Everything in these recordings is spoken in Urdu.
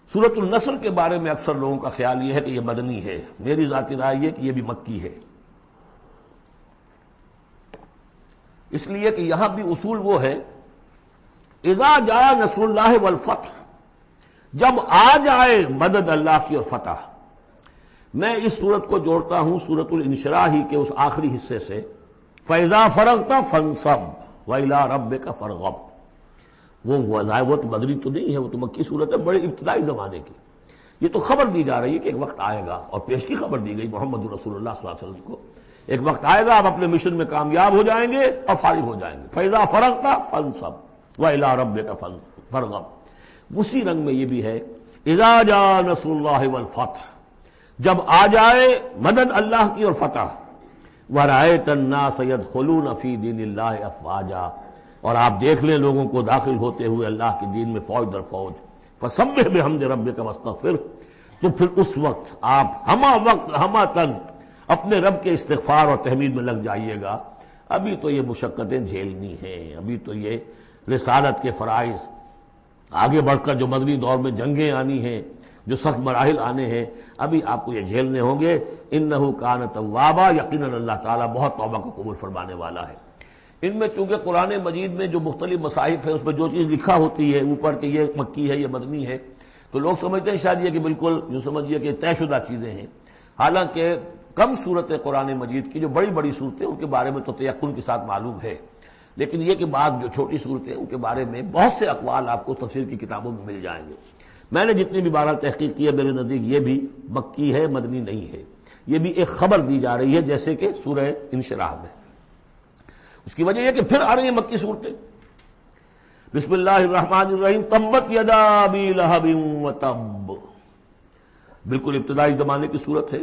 سورۃ النصر کے بارے میں اکثر لوگوں کا خیال یہ ہے کہ یہ مدنی ہے، میری ذاتی رائے یہ کہ یہ بھی مکی ہے، اس لیے کہ یہاں بھی اصول وہ ہے اذا جاء نصر اللہ والفتح، جب آ جائے مدد اللہ کی اور فتح۔ میں اس صورت کو جوڑتا ہوں سورۃ الانشراح ہی کے اس آخری حصے سے، فَإِذَا فَرَغْتَ فَانصَبْ وَإِلَىٰ رَبِّكَ فَارْغَب۔ وہ تو مدنی تو نہیں ہے، وہ تو مکی صورت ہے، بڑے ابتدائی زمانے کی۔ یہ تو خبر دی جا رہی ہے کہ ایک وقت آئے گا، اور پیش کی خبر دی گئی محمد رسول اللہ صلی اللہ علیہ وسلم کو، ایک وقت آئے گا آپ اپنے مشن میں کامیاب ہو جائیں گے اور فارغ ہو جائیں گے۔ فَإِذَا فَرَغْتَ فَانصَبْ وَإِلَىٰ رَبِّكَ فَارْغَب۔ اسی رنگ میں یہ بھی ہے اذا جاء نصر اللہ والفتح، جب آ جائے مدد اللہ کی اور فتح، وَرَأَيْتَ النَّاسَ يَدْخُلُونَ فِي دِينِ اللَّهِ أَفْوَاجًا، اور آپ دیکھ لیں لوگوں کو داخل ہوتے ہوئے اللہ کے دین میں فوج در فوج۔ فَسَبِّحْ بِحَمْدِ رَبِّكَ وَاسْتَغْفِرْ، تو پھر اس وقت آپ ہمہ تن اپنے رب کے استغفار اور تحمید میں لگ جائیے گا۔ ابھی تو یہ مشقتیں جھیلنی ہیں، ابھی تو یہ رسالت کے فرائض، آگے بڑھ کر جو مدنی دور میں جنگیں آنی ہیں، جو سخت مراحل آنے ہیں، ابھی آپ کو یہ جھیلنے ہوں گے۔ انہ کان توابا، یقیناً اللہ تعالیٰ بہت توبہ کو قبول فرمانے والا ہے۔ ان میں چونکہ قرآن مجید میں جو مختلف مصاحف ہیں اس میں جو چیز لکھا ہوتی ہے اوپر کہ یہ مکی ہے یہ مدنی ہے، تو لوگ سمجھتے ہیں شاید یہ کہ بالکل جو سمجھیے کہ طے شدہ چیزیں ہیں، حالانکہ کم صورتیں قرآن مجید کی جو بڑی بڑی صورتیں ان کے بارے میں تو تیقن کے ساتھ معلوم ہے، لیکن یہ کہ بعض جو چھوٹی صورتیں ان کے بارے میں بہت سے اقوال آپ کو تفسیر کی کتابوں میں مل جائیں گے۔ میں نے جتنی بھی بہرحال تحقیق کی ہے، میرے نزدیک یہ بھی مکی ہے، مدنی نہیں ہے، یہ بھی ایک خبر دی جا رہی ہے جیسے کہ سورہ انشراح میں۔ اس کی وجہ یہ کہ پھر آ رہی ہیں مکی صورتیں۔ بسم اللہ الرحمن الرحیم، تبت یدا ابی لہب وتب، بالکل ابتدائی زمانے کی صورت ہے۔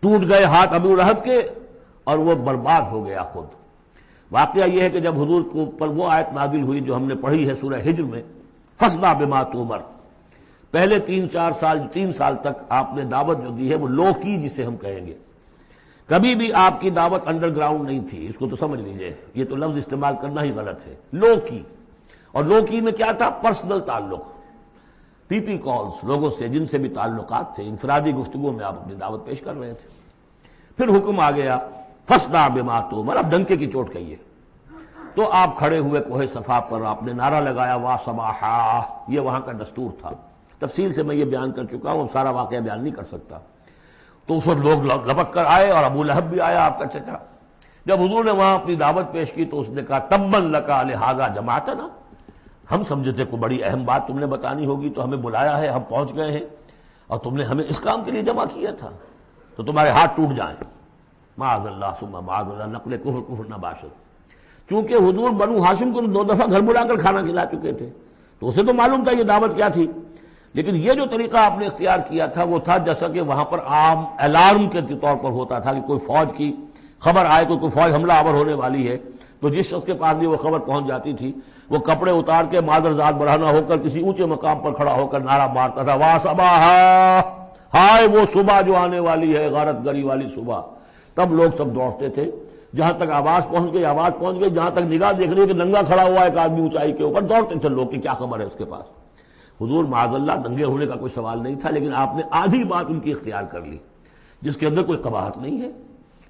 ٹوٹ گئے ہاتھ ابو لہب کے اور وہ برباد ہو گیا خود۔ واقعہ یہ ہے کہ جب حضور کو پر وہ آیت نازل ہوئی جو ہم نے پڑھی ہے سورہ ہجر میں، فاصدع بما تؤمر، پہلے 3 سال تک آپ نے دعوت جو دی ہے وہ لو کی، جسے ہم کہیں گے، کبھی بھی آپ کی دعوت انڈر گراؤنڈ نہیں تھی، اس کو تو سمجھ لیجئے، یہ تو لفظ استعمال کرنا ہی غلط ہے، لو کی۔ اور لو کی میں کیا تھا؟ پرسنل تعلق، پی پی کالز، لوگوں سے جن سے بھی تعلقات تھے، انفرادی گفتگو میں آپ اپنی دعوت پیش کر رہے تھے۔ پھر حکم آ گیا فاصدع بما تؤمر، اب ڈنکے کی چوٹ کہیے۔ تو آپ کھڑے ہوئے کوہ صفا پر، آپ نے نعرہ لگایا وا صباحا، یہ وہاں کا دستور تھا، تفصیل سے میں یہ بیان کر چکا ہوں، اب سارا واقعہ بیان نہیں کر سکتا۔ تو اس وقت لوگ لپک کر آئے اور ابو لہب بھی آیا، آپ کا چچا۔ جب حضور نے وہاں اپنی دعوت پیش کی تو اس نے کہا تبن لکا لہذا جماعتنا، ہم سمجھے تھے کوئی بڑی اہم بات تم نے بتانی ہوگی تو ہمیں بلایا ہے، ہم پہنچ گئے ہیں اور تم نے ہمیں اس کام کے لیے جمع کیا تھا، تو تمہارے ہاتھ ٹوٹ جائیں۔ معاذ اللہ ثم معاذ اللہ، نقل کفر نہ باشد۔ چونکہ حضور بنو ہاشم کو 2 دفعہ گھر بلا کر کھانا کھلا چکے تھے، تو اسے تو معلوم تھا یہ دعوت کیا تھی، لیکن یہ جو طریقہ آپ نے اختیار کیا تھا وہ تھا جیسا کہ وہاں پر عام الارم کے طور پر ہوتا تھا کہ کوئی فوج کی خبر آئے، کوئی فوج حملہ آور ہونے والی ہے، تو جس شخص کے پاس بھی وہ خبر پہنچ جاتی تھی وہ کپڑے اتار کے مادر ذات برہنہ ہو کر کسی اونچے مقام پر کھڑا ہو کر نعرہ مارتا تھا وا صباحا، ہائے وہ صبح جو آنے والی ہے، غارت گری والی صبح۔ تب لوگ سب دوڑتے تھے، جہاں تک آواز پہنچ گئی، جہاں تک نگاہ دیکھ رہی ہے کہ ننگا کھڑا ہوا ہے ایک آدمی اونچائی کے اوپر، دوڑتے تھے لوگ کہ کیا خبر ہے اس کے پاس۔ حضور معاذ اللہ ننگے ہونے کا کوئی سوال نہیں تھا، لیکن آپ نے آدھی بات ان کی اختیار کر لی جس کے اندر کوئی قباحت نہیں ہے،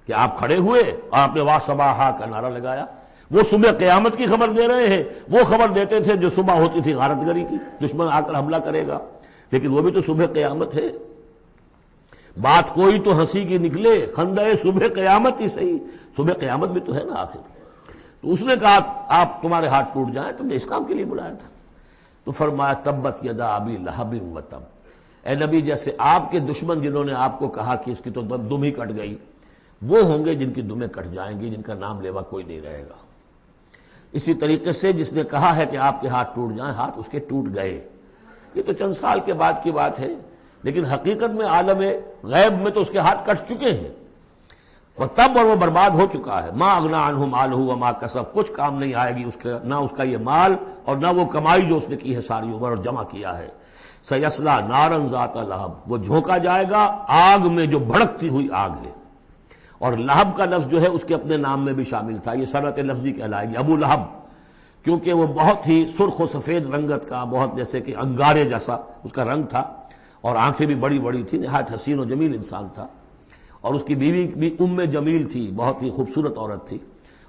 کہ آپ کھڑے ہوئے اور آپ نے وا صباحا کا نعرہ لگایا۔ وہ صبح قیامت کی خبر دے رہے ہیں، وہ خبر دیتے تھے جو صبح ہوتی تھی غارت گری کی، دشمن آ کر حملہ کرے گا، لیکن وہ بھی تو صبح قیامت ہے۔ بات کوئی تو ہنسی کی نکلے، خندہ صبح قیامت ہی صحیح، صبح قیامت بھی تو ہے نا آخر۔ تو اس نے کہا آپ تمہارے ہاتھ ٹوٹ جائیں، تم نے اس کام کے لیے بلایا تھا۔ تو فرمایا تبت یدا ابی لہب وتب، اے نبی جیسے آپ کے دشمن جنہوں نے آپ کو کہا کہ اس کی تو دم ہی کٹ گئی، وہ ہوں گے جن کی دمیں کٹ جائیں گی، جن کا نام لیوا کوئی نہیں رہے گا۔ اسی طریقے سے جس نے کہا ہے کہ آپ کے ہاتھ ٹوٹ جائیں، ہاتھ اس کے ٹوٹ گئے۔ یہ تو چند سال کے بعد کی بات ہے، لیکن حقیقت میں عالم غیب میں تو اس کے ہاتھ کٹ چکے ہیں، وہ تب اور وہ برباد ہو چکا ہے۔ ما اغنی عنہ مالہ وما کسب، کچھ کام نہیں آئے گی اس کا، نہ اس کا یہ مال اور نہ وہ کمائی جو اس نے کی ہے ساری عمر اور جمع کیا ہے۔ سیصلی نارا ذات لہب، وہ جھونکا جائے گا آگ میں جو بھڑکتی ہوئی آگ ہے۔ اور لہب کا لفظ جو ہے اس کے اپنے نام میں بھی شامل تھا، یہ صنعت لفظی کہلائے گی ابو لہب، کیونکہ وہ بہت ہی سرخ و سفید رنگت کا، بہت جیسے کہ انگارے جیسا اس کا رنگ تھا، اور آنکھیں بھی بڑی بڑی تھی، نہایت حسین و جمیل انسان تھا، اور اس کی بیوی بھی ام جمیل تھی، بہت ہی خوبصورت عورت تھی،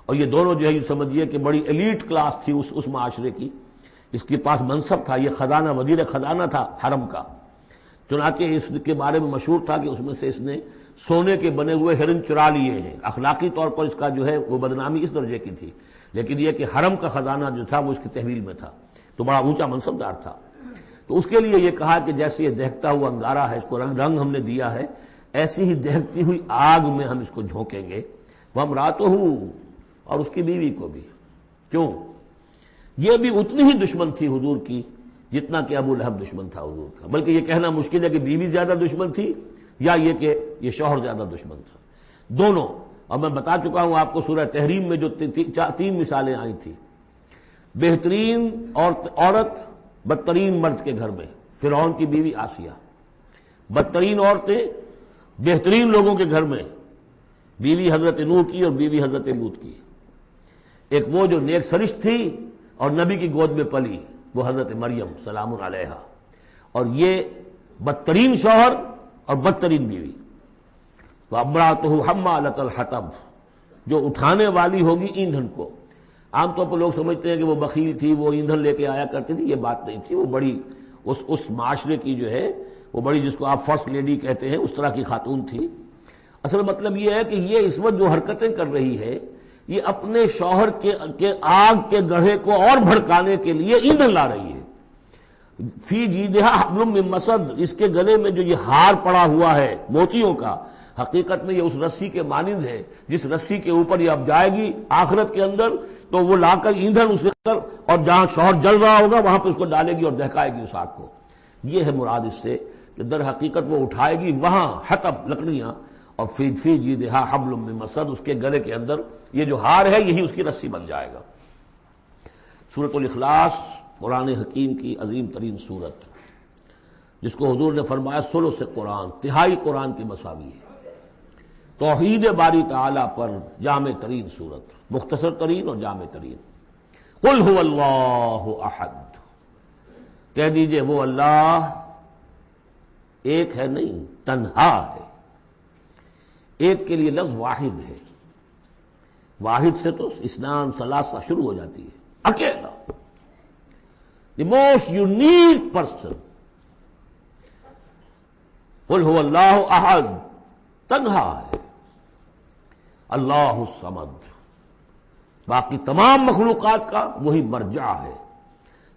اور یہ دونوں جو ہے یہ سمجھیے کہ بڑی ایلیٹ کلاس تھی اس معاشرے کی، اس کے پاس منصب تھا، یہ خزانہ وزیر خزانہ تھا حرم کا، چنانچہ اس کے بارے میں مشہور تھا کہ اس میں سے اس نے سونے کے بنے ہوئے ہرن چرا لیے ہیں۔ اخلاقی طور پر اس کا جو ہے وہ بدنامی اس درجے کی تھی، لیکن یہ کہ حرم کا خزانہ جو تھا وہ اس کی تحویل میں تھا، تو بڑا اونچا منصب دار تھا۔ تو اس کے لیے یہ کہا کہ جیسے یہ دہکتا ہوا انگارہ ہے، اس کو رنگ ہم نے دیا ہے، ایسی ہی دہکتی ہوئی آگ میں ہم اس کو جھونکیں گے، وامرأتہ، اور اس کی بیوی کو بھی۔ کیوں؟ یہ بھی اتنی ہی دشمن تھی حضور کی جتنا کہ ابو لہب دشمن تھا حضور کا، بلکہ یہ کہنا مشکل ہے کہ بیوی زیادہ دشمن تھی یا یہ کہ یہ شوہر زیادہ دشمن تھا، دونوں۔ اور میں بتا چکا ہوں آپ کو سورہ تحریم میں جو تین مثالیں آئی تھی، بہترین عورت بدترین مرد کے گھر میں، فرعون کی بیوی آسیہ، بدترین عورتیں بہترین لوگوں کے گھر میں، بیوی حضرت نوح کی اور بیوی حضرت لوط کی، ایک وہ جو نیک سرشت تھی اور نبی کی گود میں پلی، وہ حضرت مریم سلام علیہا، اور یہ بدترین شوہر اور بدترین بیوی۔ وامرأتہ حمالۃ الحطب، جو اٹھانے والی ہوگی ایندھن کو۔ عام طور پر لوگ سمجھتے ہیں کہ وہ بخیل تھی، وہ ایندھن لے کے آیا کرتی تھی، یہ بات نہیں تھی، وہ بڑی اس معاشرے کی جو ہے وہ بڑی، جس کو آپ فرسٹ لیڈی کہتے ہیں، اس طرح کی خاتون تھی۔ اصل مطلب یہ ہے کہ یہ اس وقت جو حرکتیں کر رہی ہے، یہ اپنے شوہر کے آگ کے گڑھے کو اور بھڑکانے کے لیے ایندھن لا رہی ہے۔ فی جیدہا حبل من مسد، اس کے گلے میں جو یہ ہار پڑا ہوا ہے موتیوں کا، حقیقت میں یہ اس رسی کے مانند ہے جس رسی کے اوپر یہ اب جائے گی آخرت کے اندر، تو وہ لا کر ایندھن اس کے اندر، اور جہاں شوہر جل رہا ہوگا وہاں پہ اس کو ڈالے گی اور دہکائے گی اس آگ کو۔ یہ ہے مراد اس سے کہ در حقیقت وہ اٹھائے گی وہاں حطب لکڑیاں، اور فی جیدہا حبل من مسد، اس کے گلے کے اندر یہ جو ہار ہے یہی اس کی رسی بن جائے گا۔ سورۃ الاخلاص قرآن حکیم کی عظیم ترین سورت، جس کو حضور نے فرمایا ثلث قرآن، تہائی قرآن کے مساوی ہے، توحید باری تعالی پر جامع ترین سورت، مختصر ترین اور جامع ترین۔ قل هو اللہ احد، کہہ دیجئے وہ اللہ ایک ہے نہیں، تنہا ہے۔ ایک کے لیے لفظ واحد ہے، واحد سے تو اسنان ثلاثہ شروع ہو جاتی ہے، اکیلا، دی موسٹ یونیک پرسن۔ قل هو اللہ احد، تنہا ہے، اللہ الصمد، باقی تمام مخلوقات کا وہی مرجع ہے۔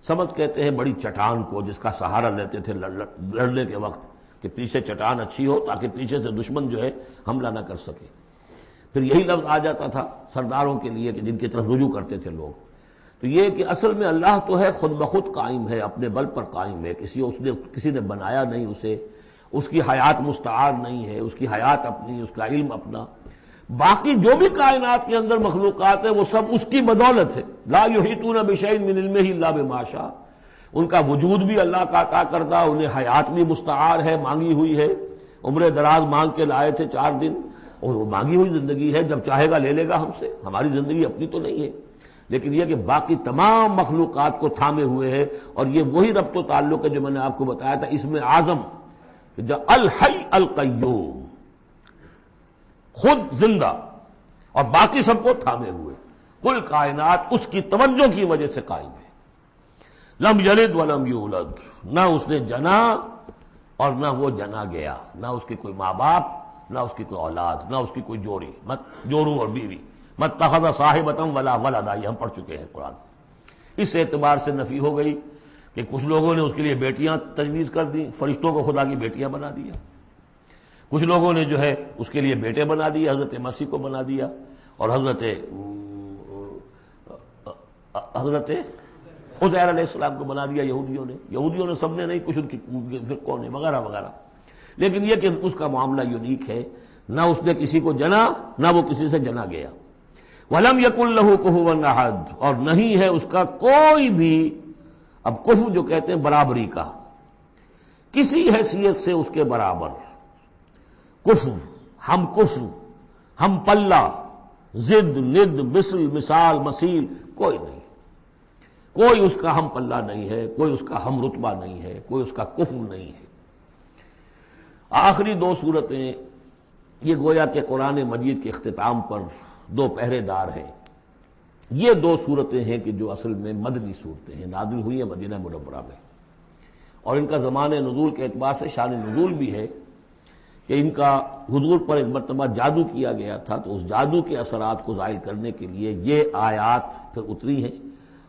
سمد کہتے ہیں بڑی چٹان کو، جس کا سہارا لیتے تھے لڑنے کے وقت، کہ پیچھے چٹان اچھی ہو تاکہ پیچھے سے دشمن جو ہے حملہ نہ کر سکے۔ پھر یہی لفظ آ جاتا تھا سرداروں کے لیے کہ جن کی طرف رجوع کرتے تھے لوگ۔ تو یہ کہ اصل میں اللہ تو ہے خود بخود قائم ہے، اپنے بل پر قائم ہے، کسی نے بنایا نہیں اسے، اس کی حیات مستعار نہیں ہے، اس کی حیات اپنی، اس کا علم اپنا۔ باقی جو بھی کائنات کے اندر مخلوقات ہیں وہ سب اس کی بدولت ہے۔ لا یحیطون بشیء من علمہ الا بما شاء، ان کا وجود بھی اللہ کا عطا کردہ، انہیں حیات بھی مستعار ہے، مانگی ہوئی ہے۔ عمر دراز مانگ کے لائے تھے 4 دن، اور وہ مانگی ہوئی زندگی ہے، جب چاہے گا لے لے گا ہم سے، ہماری زندگی اپنی تو نہیں ہے۔ لیکن یہ کہ باقی تمام مخلوقات کو تھامے ہوئے ہے، اور یہ وہی ربط و تعلق ہے جو میں نے آپ کو بتایا تھا اس میں اعظم، کہ جو الحی القیوم، خود زندہ اور باقی سب کو تھامے ہوئے، کل کائنات اس کی توجہ کی وجہ سے قائم ہے۔ لم یلد ولم یولد، نہ اس نے جنا اور نہ وہ جنا گیا، نہ اس کے کوئی ماں باپ، نہ اس کی کوئی اولاد، نہ اس کی کوئی جوڑی، مت جورو اور بیوی، مت اتخذ صاحبۃ ولا ولدا، یہ ہم پڑھ چکے ہیں قرآن۔ اس اعتبار سے نفی ہو گئی کہ کچھ لوگوں نے اس کے لیے بیٹیاں تجویز کر دی، فرشتوں کو خدا کی بیٹیاں بنا دیا، کچھ لوگوں نے جو ہے اس کے لیے بیٹے بنا دیے، حضرت مسیح کو بنا دیا، اور حضرت عزیر علیہ السلام کو بنا دیا یہودیوں نے سب نے نہیں، کچھ ان کی فرقوں نے وغیرہ وغیرہ۔ لیکن یہ کہ اس کا معاملہ یونیک ہے، نہ اس نے کسی کو جنا نہ وہ کسی سے جنا گیا۔ وَلَمْ يَكُنْ لَهُ كُفُوًا أَحَدٌ، اور نہیں ہے اس کا کوئی بھی، اب کفو جو کہتے ہیں برابری کا، کسی حیثیت سے اس کے برابر، کفو، ہم پلہ، ضد، ند، مثل، مثال، مثیل، کوئی نہیں۔ کوئی اس کا ہم پلہ نہیں ہے، کوئی اس کا ہم رتبہ نہیں ہے، کوئی اس کا کفو نہیں ہے۔ آخری دو صورتیں یہ گویا کہ قرآن مجید کے اختتام پر دو پہرے دار ہیں۔ یہ دو صورتیں ہیں کہ جو اصل میں مدنی صورتیں ہیں، نازل ہوئی ہیں مدینہ منورہ میں، اور ان کا زمان نزول کے اعتبار سے شان نزول بھی ہے کہ ان کا حضور پر ایک مرتبہ جادو کیا گیا تھا، تو اس جادو کے اثرات کو زائل کرنے کے لیے یہ آیات پھر اتری ہیں،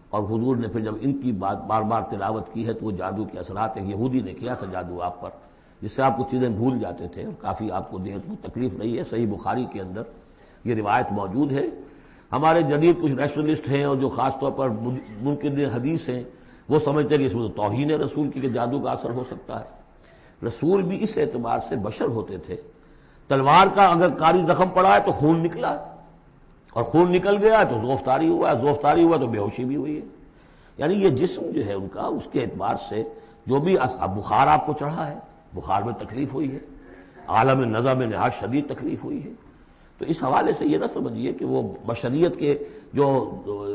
اور حضور نے پھر جب ان کی بات بار بار تلاوت کی ہے تو وہ جادو کے اثرات، ایک یہودی نے کیا تھا جادو آپ پر، جس سے آپ کچھ چیزیں بھول جاتے تھے، کافی آپ کو دیر کو تکلیف رہی ہے۔ صحیح بخاری کے اندر یہ روایت موجود ہے۔ ہمارے جدید کچھ ریشنلسٹ ہیں اور جو خاص طور پر منکر حدیث ہیں، وہ سمجھتے ہیں کہ اس میں تو توہین رسول کی کہ جادو کا اثر ہو سکتا ہے۔ رسول بھی اس اعتبار سے بشر ہوتے تھے، تلوار کا اگر کاری زخم پڑا ہے تو خون نکلا ہے، اور خون نکل گیا ہے تو زوفتاری ہوا ہے، زوفتاری ہوا تو بے ہوشی بھی ہوئی ہے۔ یعنی یہ جسم جو ہے ان کا، اس کے اعتبار سے جو بھی بخار آپ کو چڑھا ہے، بخار میں تکلیف ہوئی ہے، عالم نزع میں نہایت شدید تکلیف ہوئی ہے، تو اس حوالے سے یہ نہ سمجھیے کہ وہ بشریت کے جو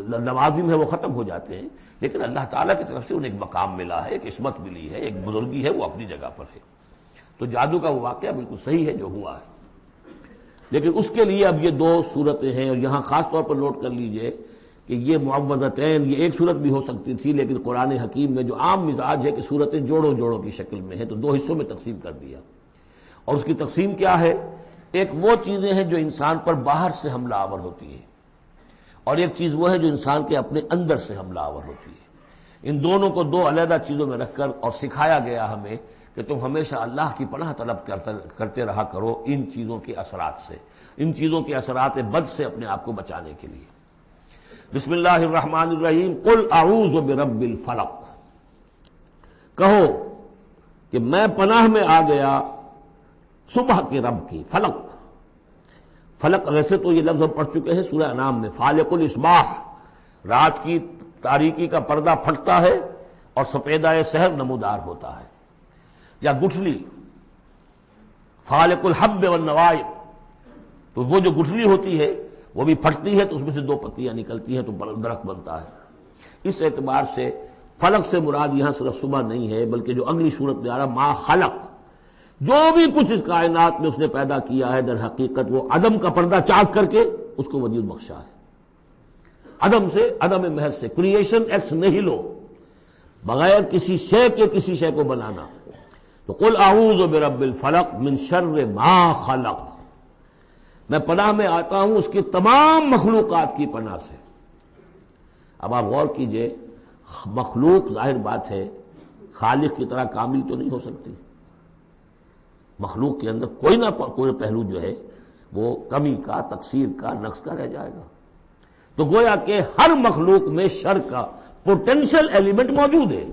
لوازم ہے وہ ختم ہو جاتے ہیں، لیکن اللہ تعالیٰ کی طرف سے انہیں ایک مقام ملا ہے، ایک عصمت ملی ہے، ایک بزرگی ہے، وہ اپنی جگہ پر ہے۔ تو جادو کا وہ واقعہ بالکل صحیح ہے جو ہوا ہے، لیکن اس کے لیے اب یہ دو صورتیں ہیں، اور یہاں خاص طور پر نوٹ کر لیجئے کہ یہ معوذتین، یہ ایک صورت بھی ہو سکتی تھی، لیکن قرآن حکیم میں جو عام مزاج ہے کہ صورتیں جوڑوں جوڑوں کی شکل میں ہیں، تو دو حصوں میں تقسیم کر دیا۔ اور اس کی تقسیم کیا ہے؟ ایک وہ چیزیں ہیں جو انسان پر باہر سے حملہ آور ہوتی ہیں، اور ایک چیز وہ ہے جو انسان کے اپنے اندر سے حملہ آور ہوتی ہے۔ ان دونوں کو دو علیحدہ چیزوں میں رکھ کر اور سکھایا گیا ہمیں کہ تم ہمیشہ اللہ کی پناہ طلب کرتے رہا کرو ان چیزوں کے اثرات سے، ان چیزوں کے اثرات بد سے اپنے آپ کو بچانے کے لیے۔ بسم اللہ الرحمن الرحیم، قل اعوذ برب الفلق، کہو کہ میں پناہ میں آ گیا صبح کے رب کی۔ فلق، فلق ویسے تو یہ لفظ ہم پڑھ چکے ہیں سورہ انعام میں، فالق الاصباح، رات کی تاریکی کا پردہ پھٹتا ہے اور سپیدہ سحر نمودار ہوتا ہے، یا گٹھلی، فالق الحب والنوائب، تو وہ جو گٹھلی ہوتی ہے وہ بھی پھٹتی ہے تو اس میں سے دو پتیاں نکلتی ہیں تو درخت بنتا ہے۔ اس اعتبار سے فلق سے مراد یہاں صرف صبح نہیں ہے، بلکہ جو اگلی صورت میں آ رہا ما خلق، جو بھی کچھ اس کائنات میں اس نے پیدا کیا ہے در حقیقت وہ عدم کا پردہ چاک کر کے اس کو وجود بخشا ہے۔ عدم سے، عدم محض سے، کریشن ایکس نہیلو، بغیر کسی شے کے کسی شے کو بنانا۔ تو قل اعوذ برب الفلق من شر ما خلق، میں پناہ میں آتا ہوں اس کی تمام مخلوقات کی پناہ سے۔ اب آپ غور کیجئے، مخلوق ظاہر بات ہے خالق کی طرح کامل تو نہیں ہو سکتی، مخلوق کے اندر کوئی نہ کوئی پہلو جو ہے وہ کمی کا، تقصیر کا، نقص کا رہ جائے گا۔ تو گویا کہ ہر مخلوق میں شر کا پوٹینشل ایلیمنٹ موجود ہے۔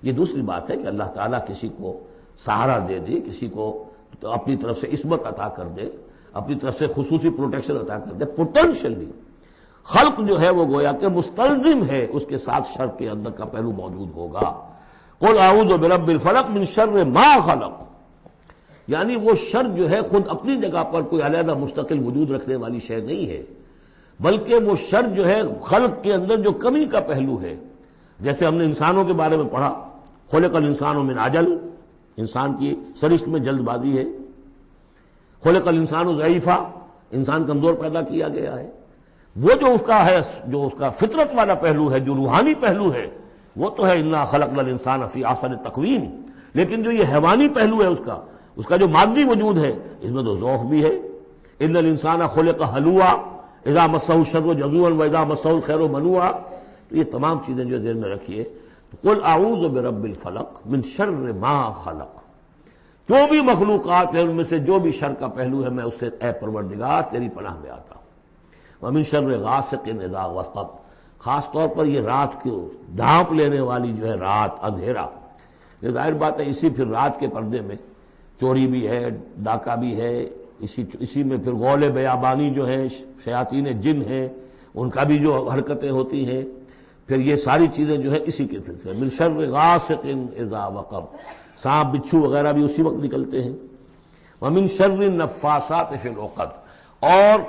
یہ دوسری بات ہے کہ اللہ تعالیٰ کسی کو سہارا دے دے، کسی کو اپنی طرف سے عصمت عطا کر دے، اپنی طرف سے خصوصی پروٹیکشن عطا کر دے، پوٹینشلی خلق جو ہے وہ گویا کہ مستلزم ہے، اس کے ساتھ شر کے اندر کا پہلو موجود ہوگا۔ قل اعوذ برب الفلق من شر ما خلق، یعنی وہ شر جو ہے خود اپنی جگہ پر کوئی علیحدہ مستقل وجود رکھنے والی شے نہیں ہے، بلکہ وہ شر جو ہے خلق کے اندر جو کمی کا پہلو ہے۔ جیسے ہم نے انسانوں کے بارے میں پڑھا، خلق الانسان من عجل، انسان کی سرشت میں جلد بازی ہے۔ خلق الانسان ضعیفا، انسان کمزور پیدا کیا گیا ہے۔ وہ جو اس کا ہے، جو اس کا فطرت والا پہلو ہے، جو روحانی پہلو ہے، وہ تو ہے انا خلقنا الانسان فی احسن تقویم، لیکن جو یہ حیوانی پہلو ہے اس کا جو مادی وجود ہے، اس میں تو ذوق بھی ہے۔ ان الانسان خلق ہلوعا اذا مسہ الشر جزوعا واذا مسہ الخیر منوعا، تو یہ تمام چیزیں جو ذہن میں رکھیے۔ قل اعوذ برب الفلق من شر ما خلق، جو بھی مخلوقات ہیں ان میں سے جو بھی شر کا پہلو ہے میں اس سے اے پروردگار تیری پناہ میں آتا ہوں۔ ومن شر غاسق اذا وقب، خاص طور پر یہ رات کو ڈھانپ لینے والی جو ہے رات، اندھیرا، یہ ظاہر بات ہے اسی پھر رات کے پردے میں چوری بھی ہے، ڈاکہ بھی ہے، اسی میں پھر غول بیابانی جو ہے، شیاطین جن ہیں ان کا بھی جو حرکتیں ہوتی ہیں، پھر یہ ساری چیزیں جو ہے اسی کے سلسلے من شر غاسق اذا وقب، سانپ بچھو وغیرہ بھی اسی وقت نکلتے ہیں۔ ومن شر النفاثات فی العقد، اور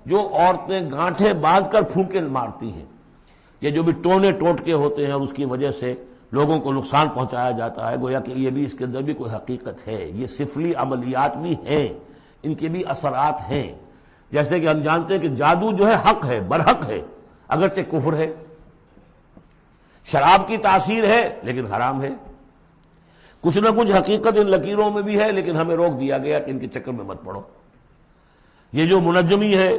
جو عورتیں گانٹھیں باندھ کر پھونکے مارتی ہیں، یہ جو بھی ٹونے ٹوٹکے ہوتے ہیں اور اس کی وجہ سے لوگوں کو نقصان پہنچایا جاتا ہے، گویا کہ یہ بھی اس کے اندر بھی کوئی حقیقت ہے، یہ سفلی عملیات بھی ہیں، ان کے بھی اثرات ہیں۔ جیسے کہ ہم جانتے ہیں کہ جادو جو ہے حق ہے، برحق ہے، اگرچہ کفر ہے، شراب کی تاثیر ہے لیکن حرام ہے، کچھ نہ کچھ حقیقت ان لکیروں میں بھی ہے، لیکن ہمیں روک دیا گیا کہ ان کے چکر میں مت پڑو۔ یہ جو منجمی ہے،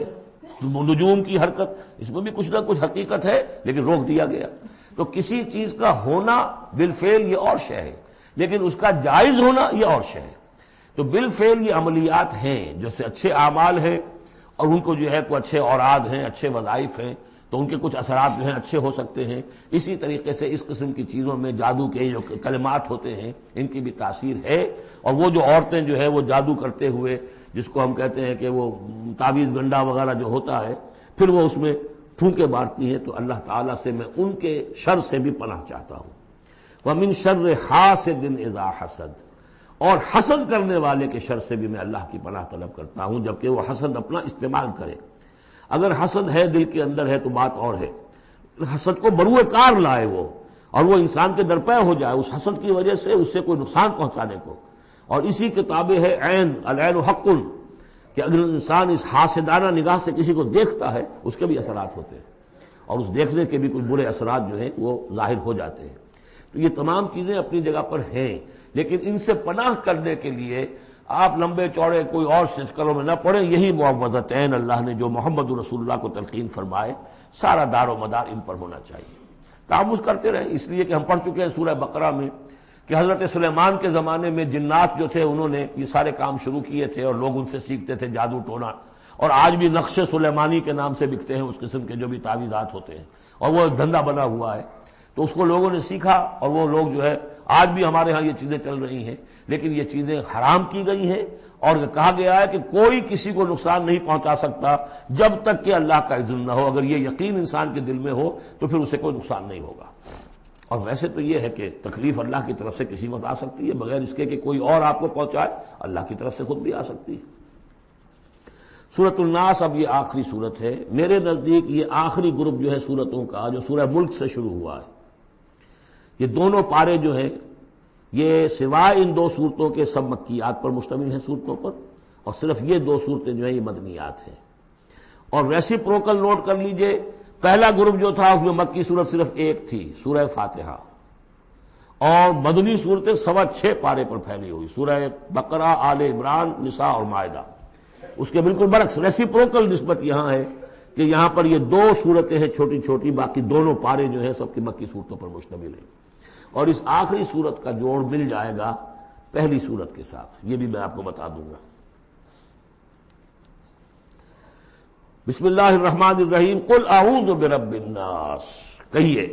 نجوم کی حرکت، اس میں بھی کچھ نہ کچھ حقیقت ہے لیکن روک دیا گیا۔ تو کسی چیز کا ہونا بالفعل یہ اور شے ہے، لیکن اس کا جائز ہونا یہ اور شے ہے۔ تو بالفعل یہ عملیات ہیں جیسے اچھے اعمال ہیں، اور ان کو جو ہے کوئی اچھے اوراد ہیں، اچھے وظائف ہیں، تو ان کے کچھ اثرات جو ہیں اچھے ہو سکتے ہیں۔ اسی طریقے سے اس قسم کی چیزوں میں جادو کے جو کلمات ہوتے ہیں ان کی بھی تاثیر ہے۔ اور وہ جو عورتیں جو ہے وہ جادو کرتے ہوئے، جس کو ہم کہتے ہیں کہ وہ تعویذ گنڈا وغیرہ جو ہوتا ہے، پھر وہ اس میں پھونکے مارتی ہیں، تو اللہ تعالیٰ سے میں ان کے شر سے بھی پناہ چاہتا ہوں۔ وَمِن شَرِّ حَاسِدٍ إِذَا حَسَدَ، اور حسد کرنے والے کے شر سے بھی میں اللہ کی پناہ طلب کرتا ہوں، جبکہ وہ حسد اپنا استعمال کرے۔ اگر حسد ہے دل کے اندر ہے تو بات اور ہے، حسد کو بروئے کار لائے وہ، اور وہ انسان کے درپے ہو جائے اس حسد کی وجہ سے اس سے کوئی نقصان پہنچانے کو۔ اور اسی کتاب ہے عین، العین حق، کہ اگر انسان اس حاسدانہ نگاہ سے کسی کو دیکھتا ہے اس کے بھی اثرات ہوتے ہیں، اور اس دیکھنے کے بھی کچھ برے اثرات جو ہیں وہ ظاہر ہو جاتے ہیں۔ تو یہ تمام چیزیں اپنی جگہ پر ہیں، لیکن ان سے پناہ کرنے کے لیے آپ لمبے چوڑے کوئی اور سلسلوں میں نہ پڑیں۔ یہی معوذتین اللہ نے جو محمد رسول اللہ کو تلقین فرمائے، سارا دار و مدار ان پر ہونا چاہیے۔ تعوذ کرتے رہیں، اس لیے کہ ہم پڑھ چکے ہیں سورہ بقرہ میں کہ حضرت سلیمان کے زمانے میں جنات جو تھے انہوں نے یہ سارے کام شروع کیے تھے، اور لوگ ان سے سیکھتے تھے جادو ٹونا، اور آج بھی نقش سلیمانی کے نام سے بکتے ہیں اس قسم کے جو بھی تعویذات ہوتے ہیں، اور وہ دھندا بنا ہوا ہے۔ تو اس کو لوگوں نے سیکھا، اور وہ لوگ جو ہے آج بھی ہمارے ہاں یہ چیزیں چل رہی ہیں، لیکن یہ چیزیں حرام کی گئی ہیں، اور کہا گیا ہے کہ کوئی کسی کو نقصان نہیں پہنچا سکتا جب تک کہ اللہ کا اذن نہ ہو۔ اگر یہ یقین انسان کے دل میں ہو تو پھر اسے کوئی نقصان نہیں ہوگا۔ اور ویسے تو یہ ہے کہ تکلیف اللہ کی طرف سے کسی وقت آ سکتی ہے، بغیر اس کے کہ کوئی اور آپ کو پہنچائے، اللہ کی طرف سے خود بھی آ سکتی ہے۔ سورۃ الناس اب یہ آخری سورت ہے، میرے نزدیک یہ آخری گروپ جو ہے سورتوں کا جو سورہ ملک سے شروع ہوا ہے۔ یہ دونوں پارے جو ہیں یہ سوائے ان دو صورتوں کے سب مکیات پر مشتمل ہیں صورتوں پر، اور صرف یہ دو صورتیں جو ہیں یہ مدنیات ہیں۔ اور ریسیپروکل نوٹ کر لیجئے، پہلا گروپ جو تھا اس میں مکی صورت صرف ایک تھی، سورہ فاتحہ، اور مدنی صورتیں 6.25 پارے پر پھیلی ہوئی، سورہ بقرہ، آل عمران، نساء اور مائدہ۔ اس کے بالکل برعکس ریسیپروکل نسبت یہاں ہے کہ یہاں پر یہ دو صورتیں ہیں چھوٹی چھوٹی، باقی دونوں پارے جو ہیں سب کی مکی صورتوں پر مشتمل ہیں۔ اور اس آخری صورت کا جوڑ مل جائے گا پہلی صورت کے ساتھ، یہ بھی میں آپ کو بتا دوں گا۔ بسم اللہ الرحمن الرحیم، قل اعوذ برب الناس، کہیے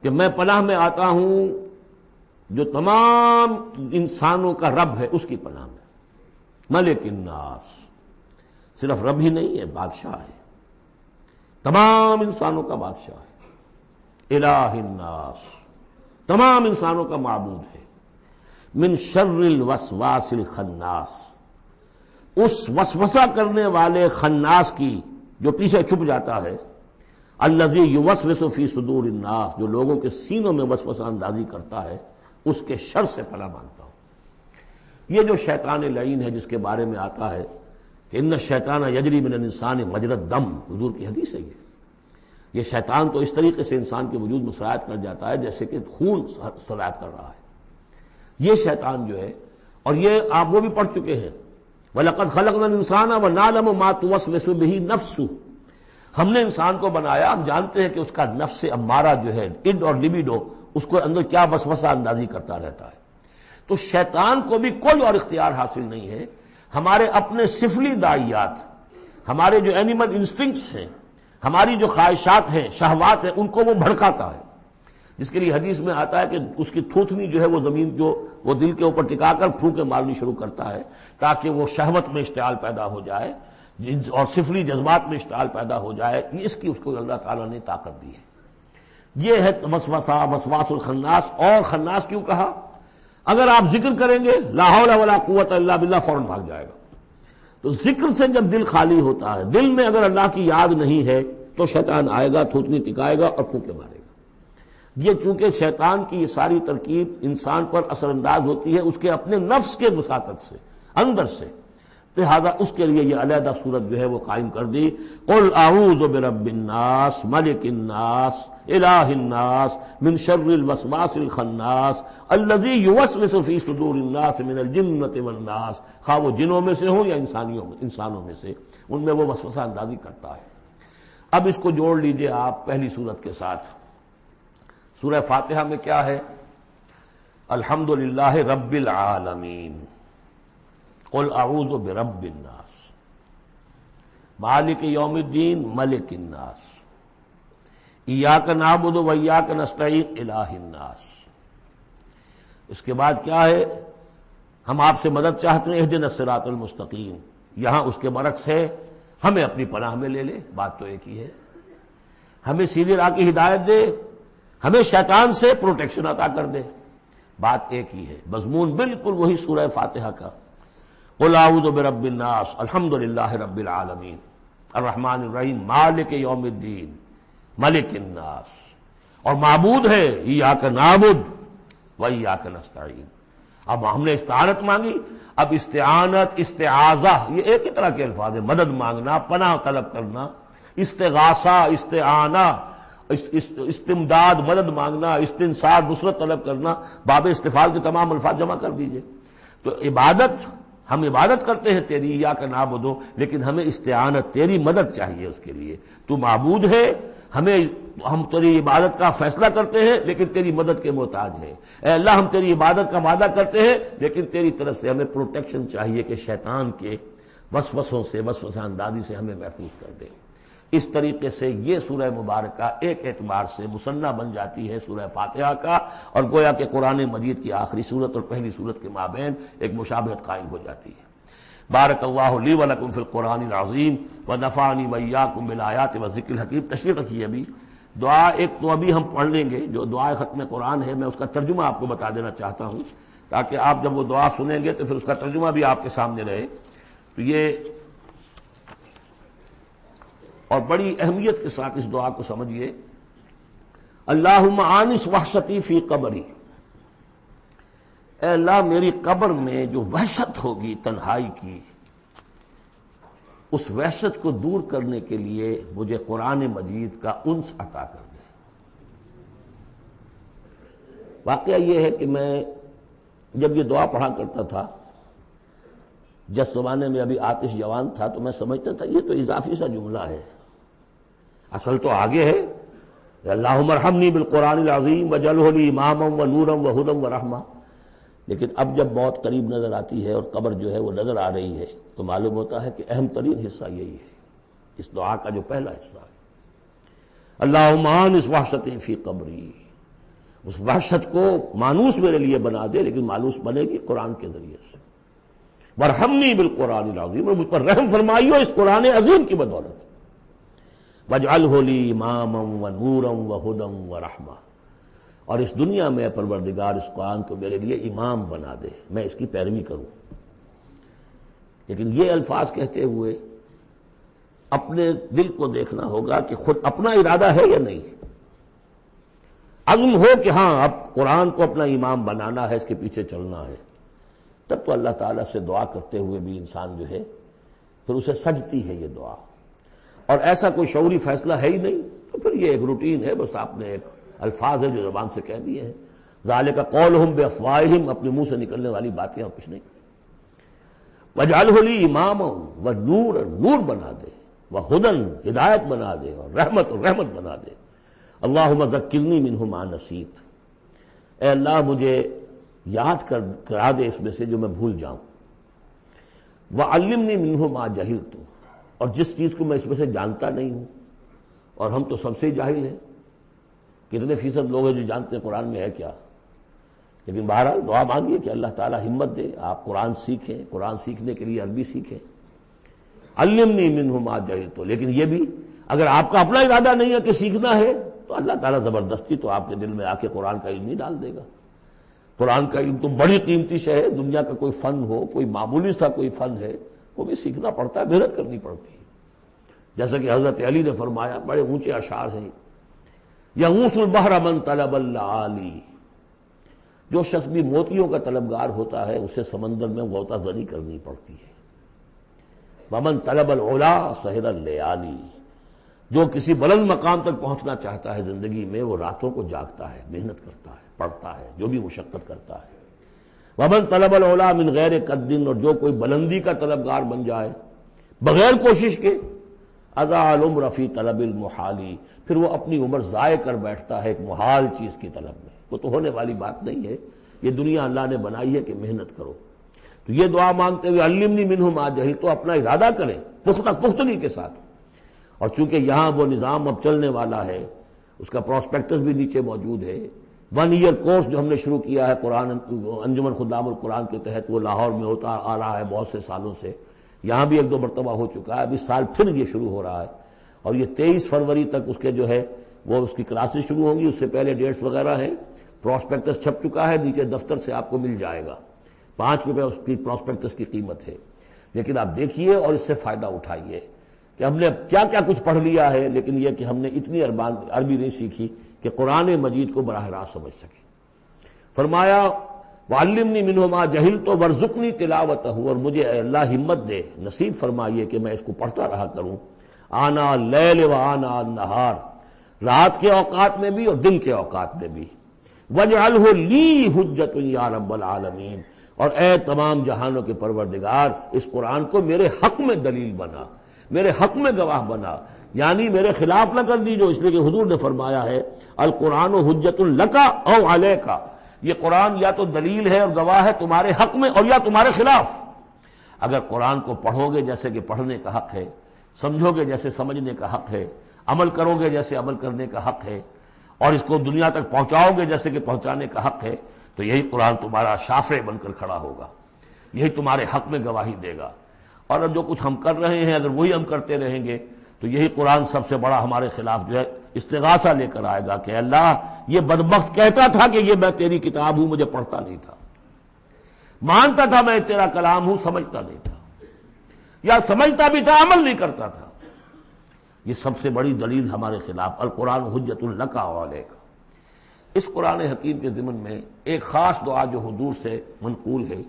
کہ میں پناہ میں آتا ہوں جو تمام انسانوں کا رب ہے اس کی پناہ میں۔ ملک الناس، صرف رب ہی نہیں ہے، بادشاہ ہے، تمام انسانوں کا بادشاہ ہے۔ الہ الناس، تمام انسانوں کا معبود ہے۔ من شر الوسواس الخناس، اس وسوسہ کرنے والے خناس کی جو پیچھے چھپ جاتا ہے، الذی یوسوس فی صدور الناس، جو لوگوں کے سینوں میں وسوسہ اندازی کرتا ہے، اس کے شر سے پناہ مانگتا ہوں۔ یہ جو شیطان لعین ہے جس کے بارے میں آتا ہے کہ ان الشیطان یجری من الانسان مجری الدم، حضور کی حدیث ہے یہ شیطان تو اس طریقے سے انسان کے وجود میں سرایت کر جاتا ہے جیسے کہ خون سرایت کر رہا ہے۔ یہ شیطان جو ہے، اور یہ آپ وہ بھی پڑھ چکے ہیں، وَلَقَدْ خَلَقْنَا الْإِنسَانَ وَنَعْلَمُ مَا تُوَسْوِسُ بِهِ نَفْسُهُ، ہم نے انسان کو بنایا، ہم جانتے ہیں کہ اس کا نفس امارہ جو ہے، اڈ اور لبیڈو، اس کو اندر کیا وسوسہ اندازی کرتا رہتا ہے۔ تو شیطان کو بھی کوئی اور اختیار حاصل نہیں ہے، ہمارے اپنے سفلی داعیات، ہمارے جو اینیمل انسٹنکٹس ہیں، ہماری جو خواہشات ہیں، شہوات ہیں، ان کو وہ بھڑکاتا ہے، جس کے لیے حدیث میں آتا ہے کہ اس کی تھوتنی جو ہے وہ زمین جو وہ دل کے اوپر ٹکا کر پھونکے مارنی شروع کرتا ہے تاکہ وہ شہوت میں اشتعال پیدا ہو جائے اور سفلی جذبات میں اشتعال پیدا ہو جائے۔ اس کی اس کو اللہ تعالیٰ نے طاقت دی ہے۔ یہ ہے وسوسہ، وسواس الخناس۔ اور خناس کیوں کہا؟ اگر آپ ذکر کریں گے لا حول ولا قوت الا باللہ، فوراً بھاگ جائے گا۔ تو ذکر سے جب دل خالی ہوتا ہے، دل میں اگر اللہ کی یاد نہیں ہے تو شیطان آئے گا، تھوتنی ٹکائے گا اور پھونکے مارے گا۔ یہ چونکہ شیطان کی یہ ساری ترکیب انسان پر اثر انداز ہوتی ہے اس کے اپنے نفس کے وساطت سے، اندر سے، لہذا اس کے لیے یہ علیحدہ صورت جو ہے وہ قائم کر دی۔ قل اعوذ برب الناس ملک الناس الہ الناس من شر الوسواس الخناس الذی یوسوس فی صدور الناس من الجنۃ والناس، خواہ وہ جنوں میں سے ہوں یا انسانوں میں سے، ان میں وہ وسوسہ اندازی کرتا ہے۔ اب اس کو جوڑ لیجئے آپ پہلی صورت کے ساتھ۔ سورہ فاتحہ میں کیا ہے؟ الحمدللہ رب العالمین، قل اعوذ برب الناس، مالک یوم الدین ملک الناس، ایاک نعبد و ایاک نستعین الہ الناس۔ اس کے بعد کیا ہے؟ ہم آپ سے مدد چاہتے ہیں اہدنا الصراط المستقیم، یہاں اس کے برعکس ہے ہمیں اپنی پناہ میں لے لے، بات تو ایک ہی ہے، ہمیں سیدھی راہ کی ہدایت دے، ہمیں شیطان سے پروٹیکشن عطا کر دے، بات ایک ہی ہے، مضمون بالکل وہی سورہ فاتحہ کا۔ قل اعوذ برب الناس الحمدللہ رب العالمین الرحمن الرحیم مالک یوم الدین ملک الناس، اور معبود ہے ایاک نعبد و ایاک نستعین۔ اب ہم نے استعانت مانگی، اب استعانت، استعاذہ، یہ ایک ہی طرح کے الفاظ ہیں، مدد مانگنا، پناہ طلب کرنا، استغاثہ، استعانہ، استمداد، مدد مانگنا، استنصار، نصرت طلب کرنا، باب استفعال کے تمام الفاظ جمع کر دیجئے۔ تو عبادت، ہم عبادت کرتے ہیں تیری، ایاک نعبد، لیکن ہمیں استعانت، تیری مدد چاہیے اس کے لیے، تو معبود ہے، ہم تیری عبادت کا فیصلہ کرتے ہیں لیکن تیری مدد کے محتاج ہیں۔ اے اللہ ہم تیری عبادت کا وعدہ کرتے ہیں لیکن تیری طرف سے ہمیں پروٹیکشن چاہیے کہ شیطان کے وسوسوں سے، وسوسہ اندازی سے ہمیں محفوظ کر دے۔ اس طریقے سے یہ سورہ مبارکہ ایک اعتبار سے مثنیٰ بن جاتی ہے سورہ فاتحہ کا، اور گویا کہ قرآن مجید کی آخری صورت اور پہلی صورت کے مابین ایک مشابہت قائم ہو جاتی ہے۔ بارک اللہ لی و لکم فی القرآن العظیم ونفعنی وایاکم بالآیات والذکر الحکیم۔ تشریف رکھیے ابھی دعا ایک تو ابھی ہم پڑھ لیں گے جو دعائے ختم قرآن ہے، میں اس کا ترجمہ آپ کو بتا دینا چاہتا ہوں تاکہ آپ جب وہ دعا سنیں گے تو پھر اس کا ترجمہ بھی آپ کے سامنے رہے۔ تو یہ اور بڑی اہمیت کے ساتھ اس دعا کو سمجھیے۔ اللہم آنس وحشتی فی قبری، اے اللہ میری قبر میں جو وحشت ہوگی تنہائی کی، اس وحشت کو دور کرنے کے لیے مجھے قرآن مجید کا انس عطا کر دے۔ واقعہ یہ ہے کہ میں جب یہ دعا پڑھا کرتا تھا، جس زمانے میں ابھی آتش جوان تھا، تو میں سمجھتا تھا یہ تو اضافی سا جملہ ہے، اصل تو آگے ہے اللہم ارحمنی بالقرآن العظیم وجعلہ لی اماما ونورا وہدی ورحمہ۔ لیکن اب جب موت قریب نظر آتی ہے اور قبر جو ہے وہ نظر آ رہی ہے تو معلوم ہوتا ہے کہ اہم ترین حصہ یہی ہے، اس دعا کا جو پہلا حصہ ہے، اللہم آنس وحشتی فی قبری، اس وحشت کو مانوس میرے لیے بنا دے، لیکن مانوس بنے گی قرآن کے ذریعے سے۔ وارحمنی بالقرآن العظیم، اور مجھ پر رحم فرمائیو اس قرآن عظیم کی بدولت۔ وجعلہ لی اماما ونورا وہدی ورحمہ، اور اس دنیا میں پروردگار اس قرآن کو میرے لیے امام بنا دے، میں اس کی پیروی کروں۔ لیکن یہ الفاظ کہتے ہوئے اپنے دل کو دیکھنا ہوگا کہ خود اپنا ارادہ ہے یا نہیں، عزم ہو کہ ہاں اب قرآن کو اپنا امام بنانا ہے، اس کے پیچھے چلنا ہے، تب تو اللہ تعالیٰ سے دعا کرتے ہوئے بھی انسان جو ہے پھر اسے سجتی ہے یہ دعا، اور ایسا کوئی شعوری فیصلہ ہے ہی نہیں تو پھر یہ ایک روٹین ہے، بس آپ نے ایک الفاظ ہے جو زبان سے کہہ دیے ہیں، ذالک قولہم بافواہہم، اپنے منہ سے نکلنے والی باتیں اور کچھ نہیں۔ وجعلہ لی اماما ونورا، نور بنا دے، وہدی، ہدایت بنا دے، اور رحمت بنا دے۔ اللہم ذکرنی منہ ما نسیت، اے اللہ مجھے یاد کرا دے اس میں سے جو میں بھول جاؤں۔ وعلمنی منہ ما جہلت، اور جس چیز کو میں اس میں سے جانتا نہیں ہوں، اور ہم تو سب سے جاہل ہیں، کتنے فیصد لوگ ہیں جو جانتے ہیں قرآن میں ہے کیا، لیکن بہرحال دعا مانگیے کہ اللہ تعالیٰ ہمت دے، آپ قرآن سیکھیں، قرآن سیکھنے کے لیے عربی سیکھیں۔ علمنی منہ ما جہلت، لیکن یہ بھی اگر آپ کا اپنا ارادہ نہیں ہے کہ سیکھنا ہے تو اللہ تعالیٰ زبردستی تو آپ کے دل میں آ کے قرآن کا علم نہیں ڈال دے گا۔ قرآن کا علم تو بڑی قیمتی شے ہے، دنیا کا کوئی فن ہو، کوئی معمولی سا کوئی فن ہے، وہ بھی سیکھنا پڑتا ہے، محنت کرنی پڑتی ہے۔ جیسا کہ حضرت علی نے فرمایا، بڑے اونچے اشعار ہیں، یغوث البحر من طلب اللعالی، جو شخص بھی موتیوں کا طلبگار ہوتا ہے اسے سمندر میں غوطہ زنی کرنی پڑتی ہے۔ ومن طلب العلا سہر اللیالی، جو کسی بلند مقام تک پہنچنا چاہتا ہے زندگی میں وہ راتوں کو جاگتا ہے، محنت کرتا ہے، پڑھتا ہے، جو بھی مشقت کرتا ہے۔ ومن طلب العلا من غیر قد، اور جو کوئی بلندی کا طلبگار بن جائے بغیر کوشش کے، اضاع العمر فی طلب المحالی، پھر وہ اپنی عمر ضائع کر بیٹھتا ہے ایک محال چیز کی طلب میں، وہ تو ہونے والی بات نہیں ہے، یہ دنیا اللہ نے بنائی ہے کہ محنت کرو۔ تو یہ دعا مانگتے ہوئے علمنی منہ ما جہلت، تو اپنا ارادہ کریں پختگی کے ساتھ۔ اور چونکہ یہاں وہ نظام اب چلنے والا ہے، اس کا پراسپیکٹس بھی نیچے موجود ہے، 1 ایئر کورس جو ہم نے شروع کیا ہے قرآن انجمن خدام القرآن کے تحت، وہ لاہور میں ہوتا آ رہا ہے بہت سے سالوں سے، یہاں بھی 1-2 مرتبہ ہو چکا ہے، اب اس سال پھر یہ شروع ہو رہا ہے، اور یہ 23 فروری تک اس کے جو ہے وہ اس کی کلاسز شروع ہوں گی، اس سے پہلے ڈیٹس وغیرہ ہیں، پراسپیکٹس چھپ چکا ہے، نیچے دفتر سے آپ کو مل جائے گا، 5 روپے اس کی پراسپیکٹس کی قیمت ہے، لیکن آپ دیکھیے اور اس سے فائدہ اٹھائیے کہ ہم نے کیا کیا کچھ پڑھ لیا ہے، لیکن یہ کہ ہم نے اتنی عربی نہیں سیکھی کہ قرآن مجید کو براہ راست سمجھ سکیں۔ فرمایا وعلمنی منہ ما جہلت وارزقنی تلاوتہ، اور مجھے اے اللہ ہمت دے، نصیب فرمائیے کہ میں اس کو پڑھتا رہا کروں، آنا اللیل و آنا النہار، رات کے اوقات میں بھی اور دن کے اوقات میں بھی، وجعلہ لی حجۃ یا رب العالمین، اور اے تمام جہانوں کے پروردگار اس قرآن کو میرے حق میں دلیل بنا، میرے حق میں گواہ بنا، یعنی میرے خلاف نہ کر دیجو، اس لیے کہ حضور نے فرمایا ہے القرآن حجۃ لک او علیک، یہ قرآن یا تو دلیل ہے اور گواہ ہے تمہارے حق میں اور یا تمہارے خلاف۔ اگر قرآن کو پڑھو گے جیسے کہ پڑھنے کا حق ہے، سمجھو گے جیسے سمجھنے کا حق ہے، عمل کرو گے جیسے عمل کرنے کا حق ہے، اور اس کو دنیا تک پہنچاؤ گے جیسے کہ پہنچانے کا حق ہے، تو یہی قرآن تمہارا شافع بن کر کھڑا ہوگا، یہی تمہارے حق میں گواہی دے گا۔ اور جو کچھ ہم کر رہے ہیں اگر وہی ہم کرتے رہیں گے تو یہی قرآن سب سے بڑا ہمارے خلاف جو ہے استغاثہ لے کر آئے گا کہ اللہ یہ بدبخت کہتا تھا کہ یہ میں تیری کتاب ہوں، مجھے پڑھتا نہیں تھا، مانتا تھا میں تیرا کلام ہوں، سمجھتا نہیں تھا، یا سمجھتا بھی تھا عمل نہیں کرتا تھا۔ یہ سب سے بڑی دلیل ہمارے خلاف، القرآن حجۃ لک و علیک۔ اس قرآن حکیم کے ضمن میں ایک خاص دعا جو حضور سے منقول ہے،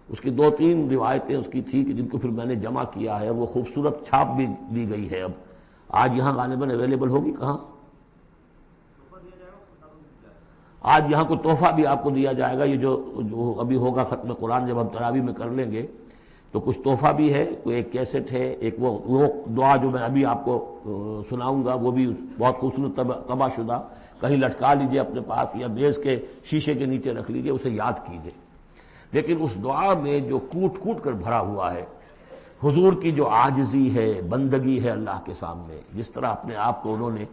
اس کی 2-3 روایتیں اس کی تھی کہ جن کو پھر میں نے جمع کیا ہے، اور وہ خوبصورت چھاپ بھی دی گئی ہے، اب آج یہاں غالباً اویلیبل ہوگی، کہاں آج یہاں کوئی تحفہ بھی آپ کو دیا جائے گا، یہ جو ابھی ہوگا ختم قرآن جب ہم تراویح میں کر لیں گے تو کچھ تحفہ بھی ہے، کوئی ایک کیسٹ ہے، ایک وہ دعا جو میں ابھی آپ کو سناؤں گا وہ بھی بہت خوبصورت طبع شدہ، کہیں لٹکا لیجئے اپنے پاس یا میز کے شیشے کے نیچے رکھ لیجئے، اسے یاد کیجئے۔ لیکن اس دعا میں جو کوٹ کوٹ کر بھرا ہوا ہے، حضور کی جو عاجزی ہے، بندگی ہے اللہ کے سامنے، جس طرح اپنے آپ کو انہوں نے،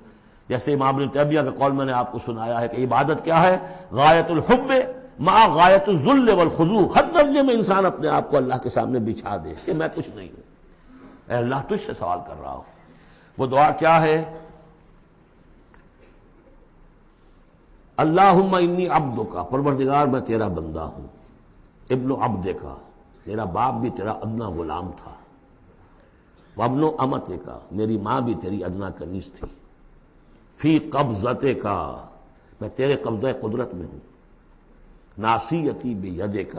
جیسے امام ابن تیمیہ کا قول میں نے آپ کو سنایا ہے کہ عبادت کیا ہے، غایت الحب مع غایت الذل والخضوع، ہر درجے میں انسان اپنے آپ کو اللہ کے سامنے بچھا دے کہ میں کچھ نہیں ہوں، اے اللہ تجھ سے سوال کر رہا ہوں۔ وہ دعا کیا ہے، اللہم انی عبدک، پروردگار میں تیرا بندہ ہوں، ابن عبدک، میرا باپ بھی تیرا ادنا غلام تھا، وابن امتک، میری ماں بھی تیری ادنا کنیز تھی، فی قبضتک، میں تیرے قبضہ قدرت میں ہوں، ناصیتی بیدک،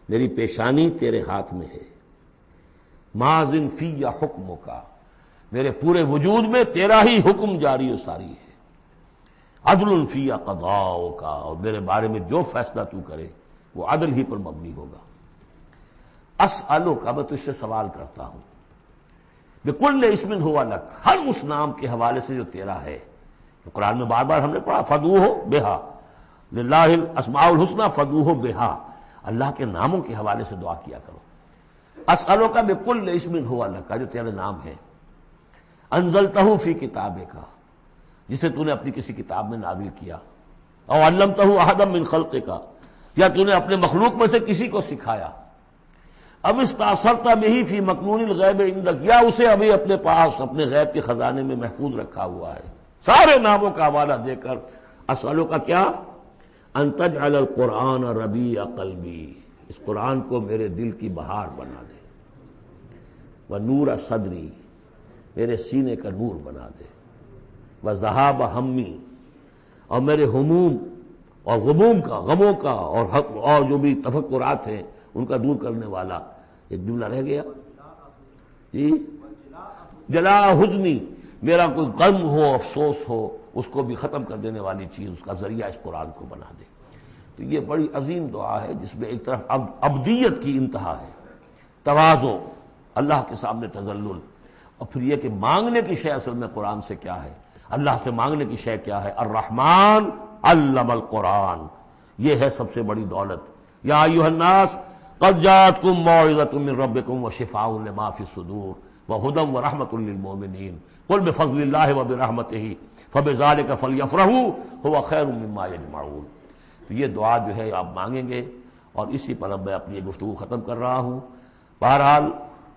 میری پیشانی تیرے ہاتھ میں ہے، ماضٍ فی حکمک، میرے پورے وجود میں تیرا ہی حکم جاری و ساری ہے، عدل فی قضاؤک، اور میرے بارے میں جو فیصلہ تو کرے وہ عدل ہی پر مبنی ہوگا، اسألک، میں تجھ سے سوال کرتا ہوں، بکل اسم ہوا لک، ہر اس نام کے حوالے سے جو تیرا ہے، تو قرآن میں بار بار ہم نے پڑھا فدعوہ بہا، للہ الاسماء الحسنی فدعوہ بہا، اللہ کے ناموں کے حوالے سے دعا کیا کرو۔ اسألک بکل اسم ہوا لک، جو تیرے نام ہے، انزلتہ فی کتابک، جسے تو نے اپنی کسی کتاب میں نازل کیا، او علمتہ احدا من خلقک، یا تو نے اپنے مخلوق میں سے کسی کو سکھایا، اب استاثرت بہ فی مکنون الغیب عندک، یا اسے ابھی اپنے پاس اپنے غیب کے خزانے میں محفوظ رکھا ہوا ہے، سارے ناموں کا حوالہ دے کر اسألو کا کیا، ان تجعل القرآن ربیع قلبی، اس قرآن کو میرے دل کی بہار بنا دے، ونور صدری، میرے سینے کا نور بنا دے، وذہاب ہمی، اور میرے ہموم اور غموم کا، غموں کا اور جو بھی تفکرات ہیں ان کا دور کرنے والا۔ ایک جملہ رہ گیا جی، جلا حزنی، میرا کوئی غم ہو، افسوس ہو، اس کو بھی ختم کر دینے والی چیز، اس کا ذریعہ اس قرآن کو بنا دے۔ تو یہ بڑی عظیم دعا ہے جس میں ایک طرف عبدیت کی انتہا ہے، تواضع، اللہ کے سامنے تذلل، اور پھر یہ کہ مانگنے کی شے اصل میں قرآن سے کیا ہے، اللہ سے مانگنے کی شے کیا ہے؟ الرحمن علم القرآن، یہ ہے سب سے بڑی دولت۔ یا ایھا الناس قد جاءتکم موعظۃ من ربکم وشفاء لما فی الصدور وہدی ورحمۃ للمؤمنین قل بفضل اللہ وبرحمتہ فبذلک فلیفرحوا ھو خیر مما یجمعون۔ تو یہ دعا جو ہے آپ مانگیں گے، اور اسی پر اب میں اپنی گفتگو ختم کر رہا ہوں۔ بہرحال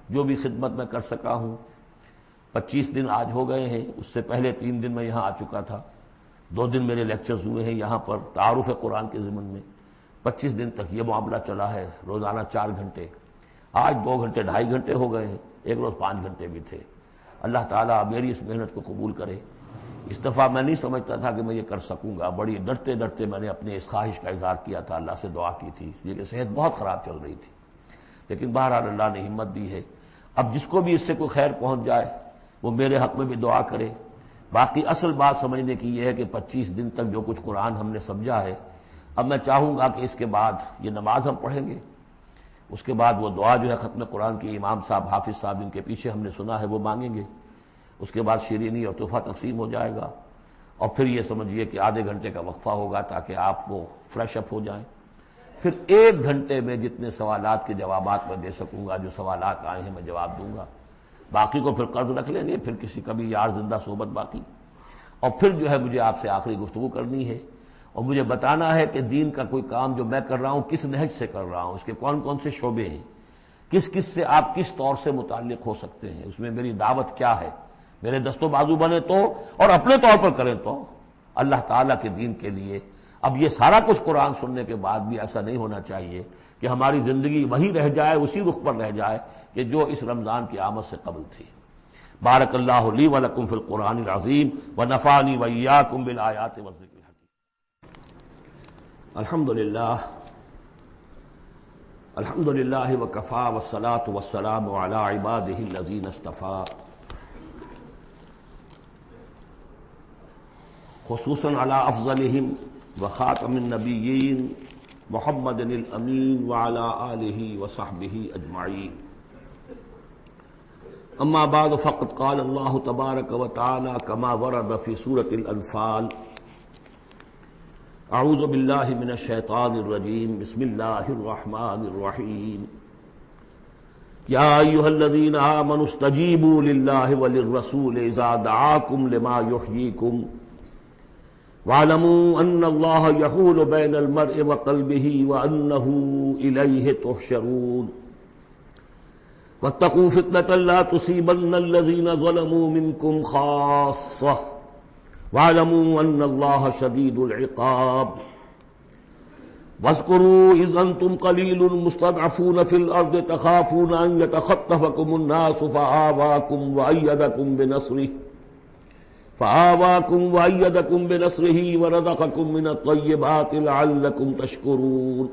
جو بھی خدمت میں کر سکا ہوں، 25 دن آج ہو گئے ہیں، اس سے پہلے 3 دن میں یہاں آ چکا تھا، 2 دن میرے لیکچرز ہوئے ہیں یہاں پر تعارف قرآن کے ضمن میں، 25 دن تک یہ معاملہ چلا ہے، روزانہ 4 گھنٹے، آج 2 گھنٹے 2.5 گھنٹے ہو گئے ہیں، ایک روز 5 گھنٹے بھی تھے۔ اللہ تعالیٰ میری اس محنت کو قبول کرے۔ اس دفعہ میں نہیں سمجھتا تھا کہ میں یہ کر سکوں گا، بڑی ڈرتے ڈرتے میں نے اپنے اس خواہش کا اظہار کیا تھا، اللہ سے دعا کی تھی، اس لیے کہ صحت بہت خراب چل رہی تھی، لیکن بہرحال اللہ نے ہمت دی ہے۔ اب جس کو بھی اس سے کوئی خیر پہنچ جائے وہ میرے حق میں بھی دعا کرے۔ باقی اصل بات سمجھنے کی یہ ہے کہ 25 دن تک جو کچھ قرآن ہم نے سمجھا ہے، اب میں چاہوں گا کہ اس کے بعد یہ نماز ہم پڑھیں گے، اس کے بعد وہ دعا جو ہے ختم قرآن کی امام صاحب، حافظ صاحب ان کے پیچھے ہم نے سنا ہے وہ مانگیں گے، اس کے بعد شیرینی اور تحفہ تقسیم ہو جائے گا، اور پھر یہ سمجھیے کہ آدھے گھنٹے کا وقفہ ہوگا تاکہ آپ وہ فریش اپ ہو جائیں۔ پھر 1 گھنٹے میں جتنے سوالات کے جوابات میں دے سکوں گا، جو سوالات آئے ہیں میں جواب دوں گا، باقی کو پھر قرض رکھ لیں گے، پھر کسی کبھی یار زندہ صحبت باقی۔ اور پھر جو ہے مجھے آپ سے آخری گفتگو کرنی ہے، اور مجھے بتانا ہے کہ دین کا کوئی کام جو میں کر رہا ہوں کس نہج سے کر رہا ہوں، اس کے کون کون سے شعبے ہیں، کس کس سے آپ کس طور سے متعلق ہو سکتے ہیں، اس میں میری دعوت کیا ہے، میرے دست و بازو بنے تو، اور اپنے طور پر کریں تو، اللہ تعالیٰ کے دین کے لیے۔ اب یہ سارا کچھ قرآن سننے کے بعد بھی ایسا نہیں ہونا چاہیے کہ ہماری زندگی وہی رہ جائے، اسی رخ پر رہ جائے کہ جو اس رمضان کی آمد سے قبل تھی۔ بارک اللہ لی ولکم فی القرآن العظیم ونفعنی وإیاکم بالآیات والذکر الحکیم۔ الحمدللہ وکفی والصلاۃ والسلام علی عبادہ الذین اصطفیٰ، خصوصاً علی افضلہم وخاتم النبیین محمد الامین وعلی آلہ وصحبہ اجمعین۔ اما بعد فقد قال اللہ تبارک وتعالی کما ورد فی سورۃ الانفال، اعوذ باللہ من الشیطان الرجیم، بسم اللہ الرحمن الرحیم، یا ایھا الذین آمنوا استجیبوا للہ وللرسول اذا دعاکم لما یحییکم وَاعْلَمُوا أَنَّ اللَّهَ يَحُولُ بَيْنَ الْمَرْءِ وَقَلْبِهِ وَأَنَّهُ إِلَيْهِ تُحْشَرُونَ وَاتَّقُوا فِتْنَةً لَا تُصِيبَنَّ الَّذِينَ ظَلَمُوا مِنكُمْ خَاصَّةً وَاعْلَمُوا أَنَّ اللَّهَ شَدِيدُ الْعِقَابِ وَاذْكُرُوا إِذْ أَنْتُمْ قَلِيلٌ مُسْتَضْعَفُونَ فِي الْأَرْضِ تَخَافُونَ أَنْ يَتَخَطَّفَكُمُ النَّاسُ فآواكم وأيدكم بنصره ورزقكم من الطيبات لعلكم تشكرون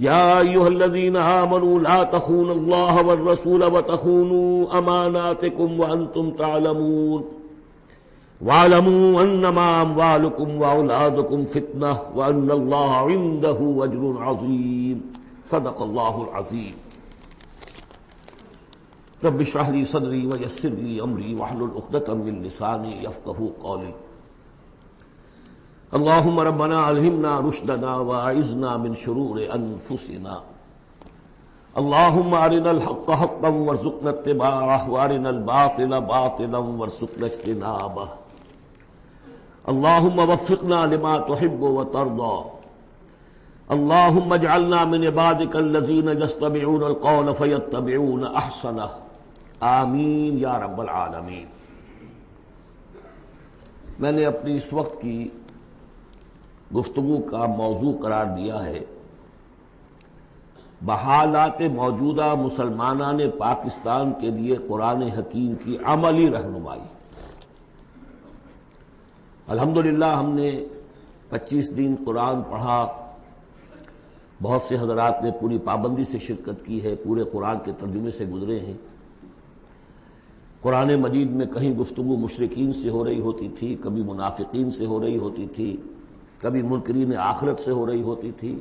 يا أيها الذين آمنوا لا تخونوا الله والرسول وتخونوا أماناتكم وأنتم تعلمون واعلموا أنما أموالكم وأولادكم فتنة وأن الله عنده أجر عظيم صدق الله العظيم رب اشرح لي صدري ويسر لي امري واحلل عقدة من لساني يفقهوا قولي اللهم ربنا الهمنا رشدنا واعذنا من شرور انفسنا اللهم ارنا الحق حقا وارزقنا اتباعه وارنا الباطل باطلا وارزقنا اجتنابه اللهم وفقنا لما تحب وترضى اللهم اجعلنا من عبادك الذين يستمعون القول فيتبعون احسنه آمین یا رب العالمین۔ میں نے اپنی اس وقت کی گفتگو کا موضوع قرار دیا ہے بحالات موجودہ مسلمانان پاکستان کے لیے قرآن حکیم کی عملی رہنمائی۔ الحمدللہ ہم نے 25 دن قرآن پڑھا، بہت سے حضرات نے پوری پابندی سے شرکت کی ہے، پورے قرآن کے ترجمے سے گزرے ہیں۔ قرآن مجید میں کہیں گفتگو مشرکین سے ہو رہی ہوتی تھی، کبھی منافقین سے ہو رہی ہوتی تھی، کبھی منکرین آخرت سے ہو رہی ہوتی تھی،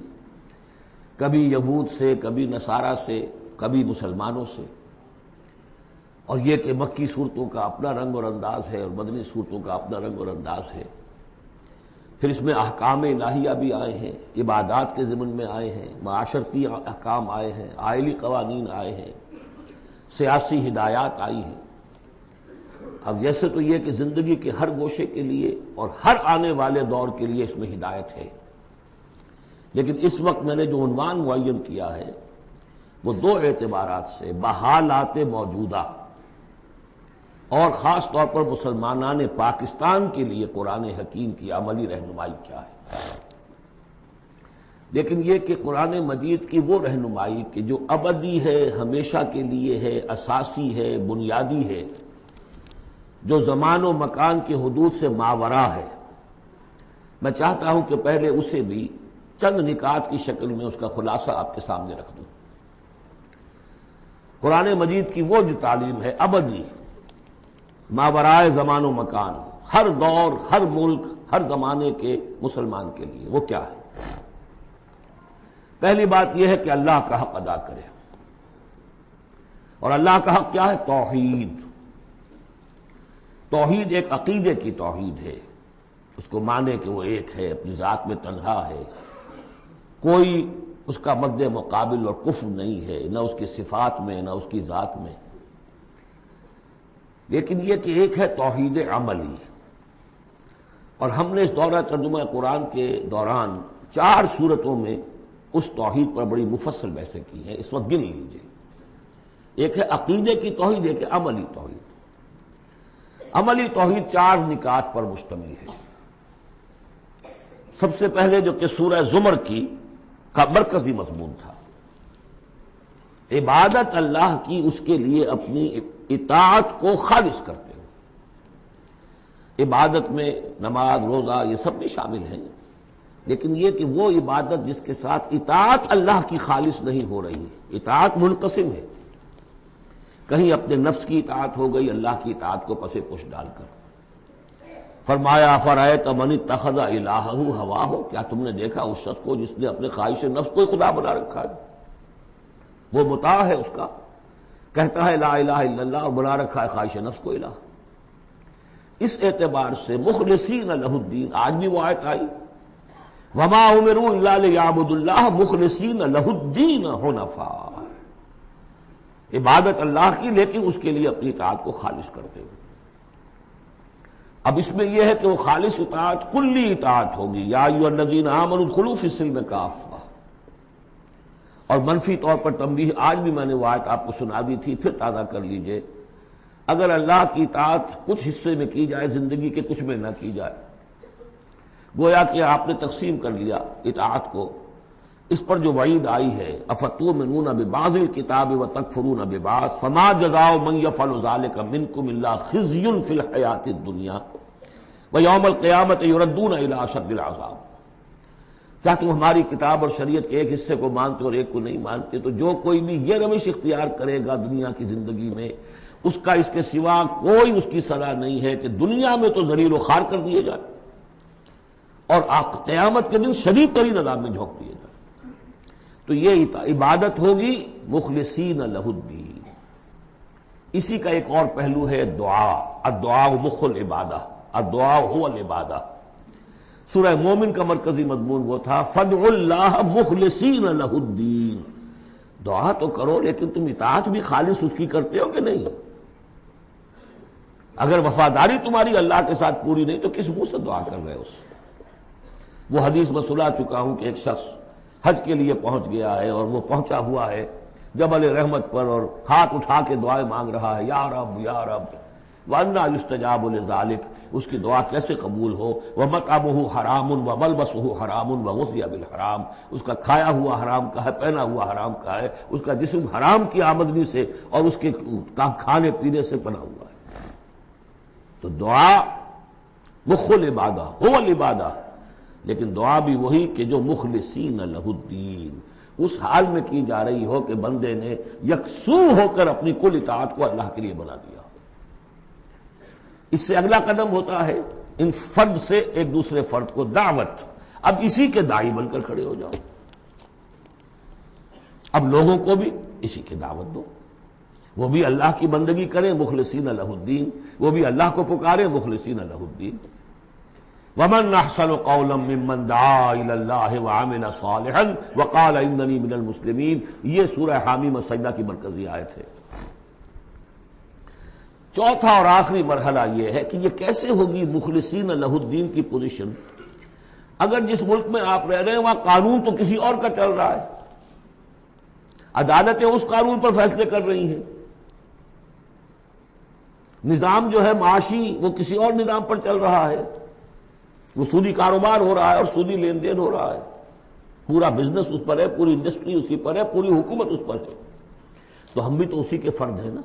کبھی یہود سے، کبھی نصارہ سے، کبھی مسلمانوں سے۔ اور یہ کہ مکی صورتوں کا اپنا رنگ اور انداز ہے اور مدنی صورتوں کا اپنا رنگ اور انداز ہے۔ پھر اس میں احکام الہیہ بھی آئے ہیں، عبادات کے ضمن میں آئے ہیں، معاشرتی احکام آئے ہیں، آئلی قوانین آئے ہیں، سیاسی ہدایات آئی ہیں۔ اب جیسے تو یہ کہ زندگی کے ہر گوشے کے لیے اور ہر آنے والے دور کے لیے اس میں ہدایت ہے، لیکن اس وقت میں نے جو عنوان معین کیا ہے وہ دو اعتبارات سے، بحالات موجودہ اور خاص طور پر مسلمانان پاکستان کے لیے قرآن حکیم کی عملی رہنمائی کیا ہے۔ لیکن یہ کہ قرآن مجید کی وہ رہنمائی کہ جو ابدی ہے، ہمیشہ کے لیے ہے، اساسی ہے، بنیادی ہے، جو زمان و مکان کی حدود سے ماورا ہے، میں چاہتا ہوں کہ پہلے اسے بھی چند نکات کی شکل میں اس کا خلاصہ آپ کے سامنے رکھ دوں۔ قرآن مجید کی وہ جو تعلیم ہے ابدی، ماورائے زمان و مکان، ہر دور، ہر ملک، ہر زمانے کے مسلمان کے لیے، وہ کیا ہے؟ پہلی بات یہ ہے کہ اللہ کا حق ادا کرے، اور اللہ کا حق کیا ہے؟ توحید۔ توحید ایک عقیدے کی توحید ہے، اس کو مانے کہ وہ ایک ہے، اپنی ذات میں تنہا ہے، کوئی اس کا مد مقابل اور کفر نہیں ہے، نہ اس کی صفات میں نہ اس کی ذات میں۔ لیکن یہ کہ ایک ہے توحید عملی، اور ہم نے اس دورہ ترجمہ قرآن کے دوران 4 صورتوں میں اس توحید پر بڑی مفصل بحثیں کی ہیں، اس وقت گن لیجئے۔ ایک ہے عقیدے کی توحید، ایک ہے عملی توحید۔ عملی توحید 4 نکات پر مشتمل ہے۔ سب سے پہلے جو کہ سورہ زمر کا مرکزی مضمون تھا، عبادت اللہ کی، اس کے لیے اپنی اطاعت کو خالص کرتے ہو۔ عبادت میں نماز، روزہ، یہ سب بھی شامل ہیں، لیکن یہ کہ وہ عبادت جس کے ساتھ اطاعت اللہ کی خالص نہیں ہو رہی ہے۔ اطاعت منقسم ہے، کہیں اپنے نفس کی اطاعت ہو گئی اللہ کی اطاعت کو پس پش ڈال کر۔ فرمایا افرأیت من اتخذ الہہ ہواہ، کیا تم نے دیکھا اس شخص کو جس نے اپنے خواہش نفس کو خدا بنا رکھا ہے؟ وہ مطاع ہے، اس کا کہتا ہے لا الہ الا اللہ اور بنا رکھا ہے خواہش نفس کو الہ۔ اس اعتبار سے مخلصین لہ الدین، آج بھی وہ آیت آئی وما امروا الا لیعبدوا اللہ مخلصین لہ الدین حنفاء، عبادت اللہ کی لیکن اس کے لیے اپنی اطاعت کو خالص کرتے ہوئے۔ اب اس میں یہ ہے کہ وہ خالص اطاعت کلی اطاعت ہوگی، یا ایھا الذین آمنوا ادخلوا فی السلم کافہ۔ اور منفی طور پر تنبیہ، آج بھی میں نے وہ آیت آپ کو سنا دی تھی، پھر تازہ کر لیجئے۔ اگر اللہ کی اطاعت کچھ حصے میں کی جائے زندگی کے، کچھ میں نہ کی جائے، گویا کہ آپ نے تقسیم کر لیا اطاعت کو، اس پر جو وعید آئی ہے افتؤمنون ببعض الکتاب وتکفرون ببعض فما جزاء من یفعل ذلک منکم الا خزی فی الحیاۃ الدنیا ویوم القیامۃ یردون الی اشد العذاب۔ کیا تم ہماری کتاب اور شریعت کے ایک حصے کو مانتے اور ایک کو نہیں مانتے؟ تو جو کوئی بھی یہ روش اختیار کرے گا دنیا کی زندگی میں، اس کا اس کے سوا کوئی اس کی سزا نہیں ہے کہ دنیا میں تو ذلیل و خوار کر دیے جائے اور قیامت کے دن شدید ترین عذاب میں جھونک دیے جائے۔ تو یہ عبادت ہوگی مخلصین لہ الدین۔ اسی کا ایک اور پہلو ہے دعا، الدعاء مخ العبادہ، الدعاء هو العبادہ۔ سورہ مومن کا مرکزی مضمون وہ تھا فادعوا اللہ مخلصین لہ الدین، دعا تو کرو لیکن تم اطاعت بھی خالص اس کی کرتے ہو کہ نہیں؟ اگر وفاداری تمہاری اللہ کے ساتھ پوری نہیں تو کس منہ سے دعا کر رہے ہو؟ وہ حدیث میں سنا چکا ہوں کہ ایک شخص حج کے لیے پہنچ گیا ہے اور وہ پہنچا ہوا ہے جبل رحمت پر اور ہاتھ اٹھا کے دعائیں مانگ رہا ہے، یا رب یا رب، وَأَنَّىٰ يُسْتَجَابُ لِذَٰلِكَ، اس کی دعا کیسے قبول ہو؟ وَمَطْعَمُهُ حَرَامٌ وَمَلْبَسُهُ حَرَامٌ وَغُذِّيَ بِالْحَرَامِ، اس کا کھایا ہوا حرام کا ہے، پہنا ہوا حرام کا ہے، اس کا جسم حرام کی آمدنی سے اور اس کے کھانے پینے سے بنا ہوا ہے۔ تو دعا مخ العبادہ هو العبادہ، لیکن دعا بھی وہی کہ جو مخلصین لہ الدین، اس حال میں کی جا رہی ہو کہ بندے نے یکسو ہو کر اپنی کل اطاعت کو اللہ کے لیے بنا دیا۔ اس سے اگلا قدم ہوتا ہے ان فرد سے ایک دوسرے فرد کو دعوت، اب اسی کے داعی بن کر کھڑے ہو جاؤ، اب لوگوں کو بھی اسی کی دعوت دو، وہ بھی اللہ کی بندگی کریں مخلصین لہ الدین، وہ بھی اللہ کو پکاریں مخلصین لہ الدین۔ وَمَنْ أَحْسَنُ قَوْلًا مِّمَّنْ دَعَا إِلَى اللَّهِ وَعَمِلَ صَالِحًا وَقَالَ إِنَّنِي مِنَ الْمُسْلِمِينَ، یہ سورہ حامیم السجدہ کی مرکزی آیت ہے۔ چوتھا اور آخری مرحلہ یہ ہے کہ یہ کیسے ہوگی مخلصین لہ الدین کی پوزیشن، اگر جس ملک میں آپ رہ رہے ہیں وہاں قانون تو کسی اور کا چل رہا ہے، عدالتیں اس قانون پر فیصلے کر رہی ہیں، نظام جو ہے معاشی وہ کسی اور نظام پر چل رہا ہے، وہ سودی کاروبار ہو رہا ہے اور سودی لین دین ہو رہا ہے، پورا بزنس اس پر ہے، پوری انڈسٹری اسی پر ہے، پوری حکومت اس پر ہے، تو ہم بھی تو اسی کے فرد ہیں نا،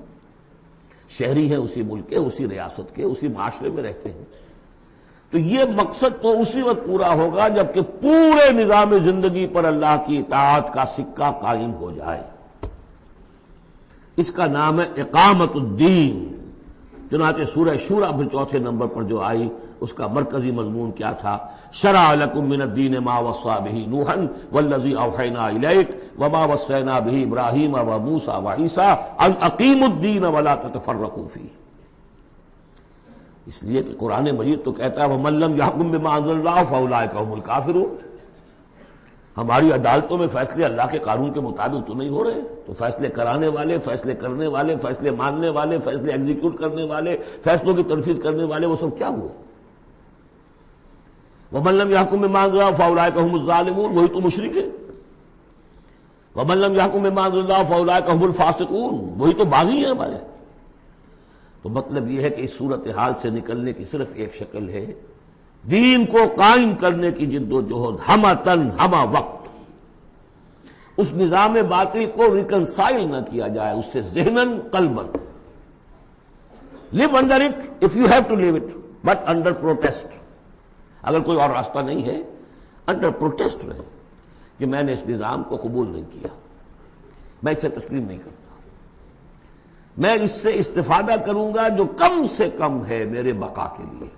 شہری ہیں اسی ملک کے، اسی ریاست کے، اسی معاشرے میں رہتے ہیں۔ تو یہ مقصد تو اسی وقت پورا ہوگا جبکہ پورے نظام زندگی پر اللہ کی اطاعت کا سکہ قائم ہو جائے۔ اس کا نام ہے اقامت الدین۔ چنانچہ سورہ شورى پھر چوتھے نمبر پر جو آئی اس کا مرکزی مضمون کیا تھا؟ شرع لکم من الدین ما وصى به نوحا والذی اوحینا الیک وما وصینا به ابراہیم وموسیٰ وعیسیٰ ان اقیموا الدین ولا تتفرقوا فیہ۔ اس لیے کہ قرآن مجید تو کہتا ہے ومن لم یحکم بما انزل اللہ فاولئک هم الکافرون، ہماری عدالتوں میں فیصلے اللہ کے قانون کے مطابق تو نہیں ہو رہے، تو فیصلے کرانے والے، فیصلے کرنے والے، فیصلے ماننے والے، فیصلے ایگزیکیوٹ کرنے والے، فیصلوں کی تنفیذ کرنے والے، وہ سب کیا ہوئے؟ وَمَن لَّمْ يَحْكُم بِمَا أَنزَلَ اللَّهُ فَأُولَٰئِكَ هُمُ الظَّالِمُونَ، وہی تو مشرک ہے۔ وَمَن لَّمْ يَحْكُم بِمَا أَنزَلَ اللَّهُ فَأُولَٰئِكَ هُمُ الْفَاسِقُونَ، وہی تو باغی ہیں ہمارے۔ تو مطلب یہ ہے کہ اس صورتحال سے نکلنے کی صرف ایک شکل ہے، دین کو قائم کرنے کی جد و جہد ہمہ ہمہ وقت، اس نظام باطل کو ریکنسائل نہ کیا جائے اس سے ذہناً قلباً۔ live under it if you have to live it but under protest، اگر کوئی اور راستہ نہیں ہے انڈر پروٹیسٹ رہے کہ میں نے اس نظام کو قبول نہیں کیا، میں اسے تسلیم نہیں کرتا، میں اس سے استفادہ کروں گا جو کم سے کم ہے میرے بقا کے لیے،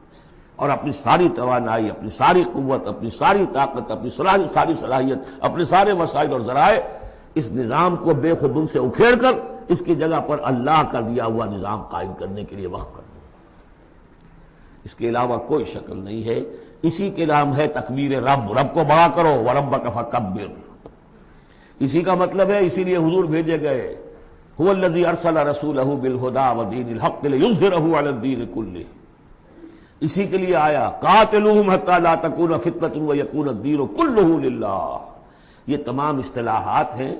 اور اپنی ساری توانائی، اپنی ساری قوت، اپنی ساری طاقت، اپنی ساری صلاحیت، اپنے سارے وسائل اور ذرائع اس نظام کو بے خودن سے اکھیڑ کر اس کی جگہ پر اللہ کا دیا ہوا نظام قائم کرنے کے لیے وقف کر دوں، اس کے علاوہ کوئی شکل نہیں ہے۔ اسی کے نام ہے تکبیر رب، رب کو بڑا کرو وَرَبَّكَ فَكَبِّرْ، اسی کا مطلب ہے، اسی لیے حضور بھیجے گئے، هو الذی ارسل رسولہ بالہدی ودین الحق لیظہرہ علی الدین کلہ، اسی کے لیے آیا قاتلوہم حتی لا تکون فتنۃ ویکون الدین کلہ للہ۔ یہ تمام اصطلاحات ہیں،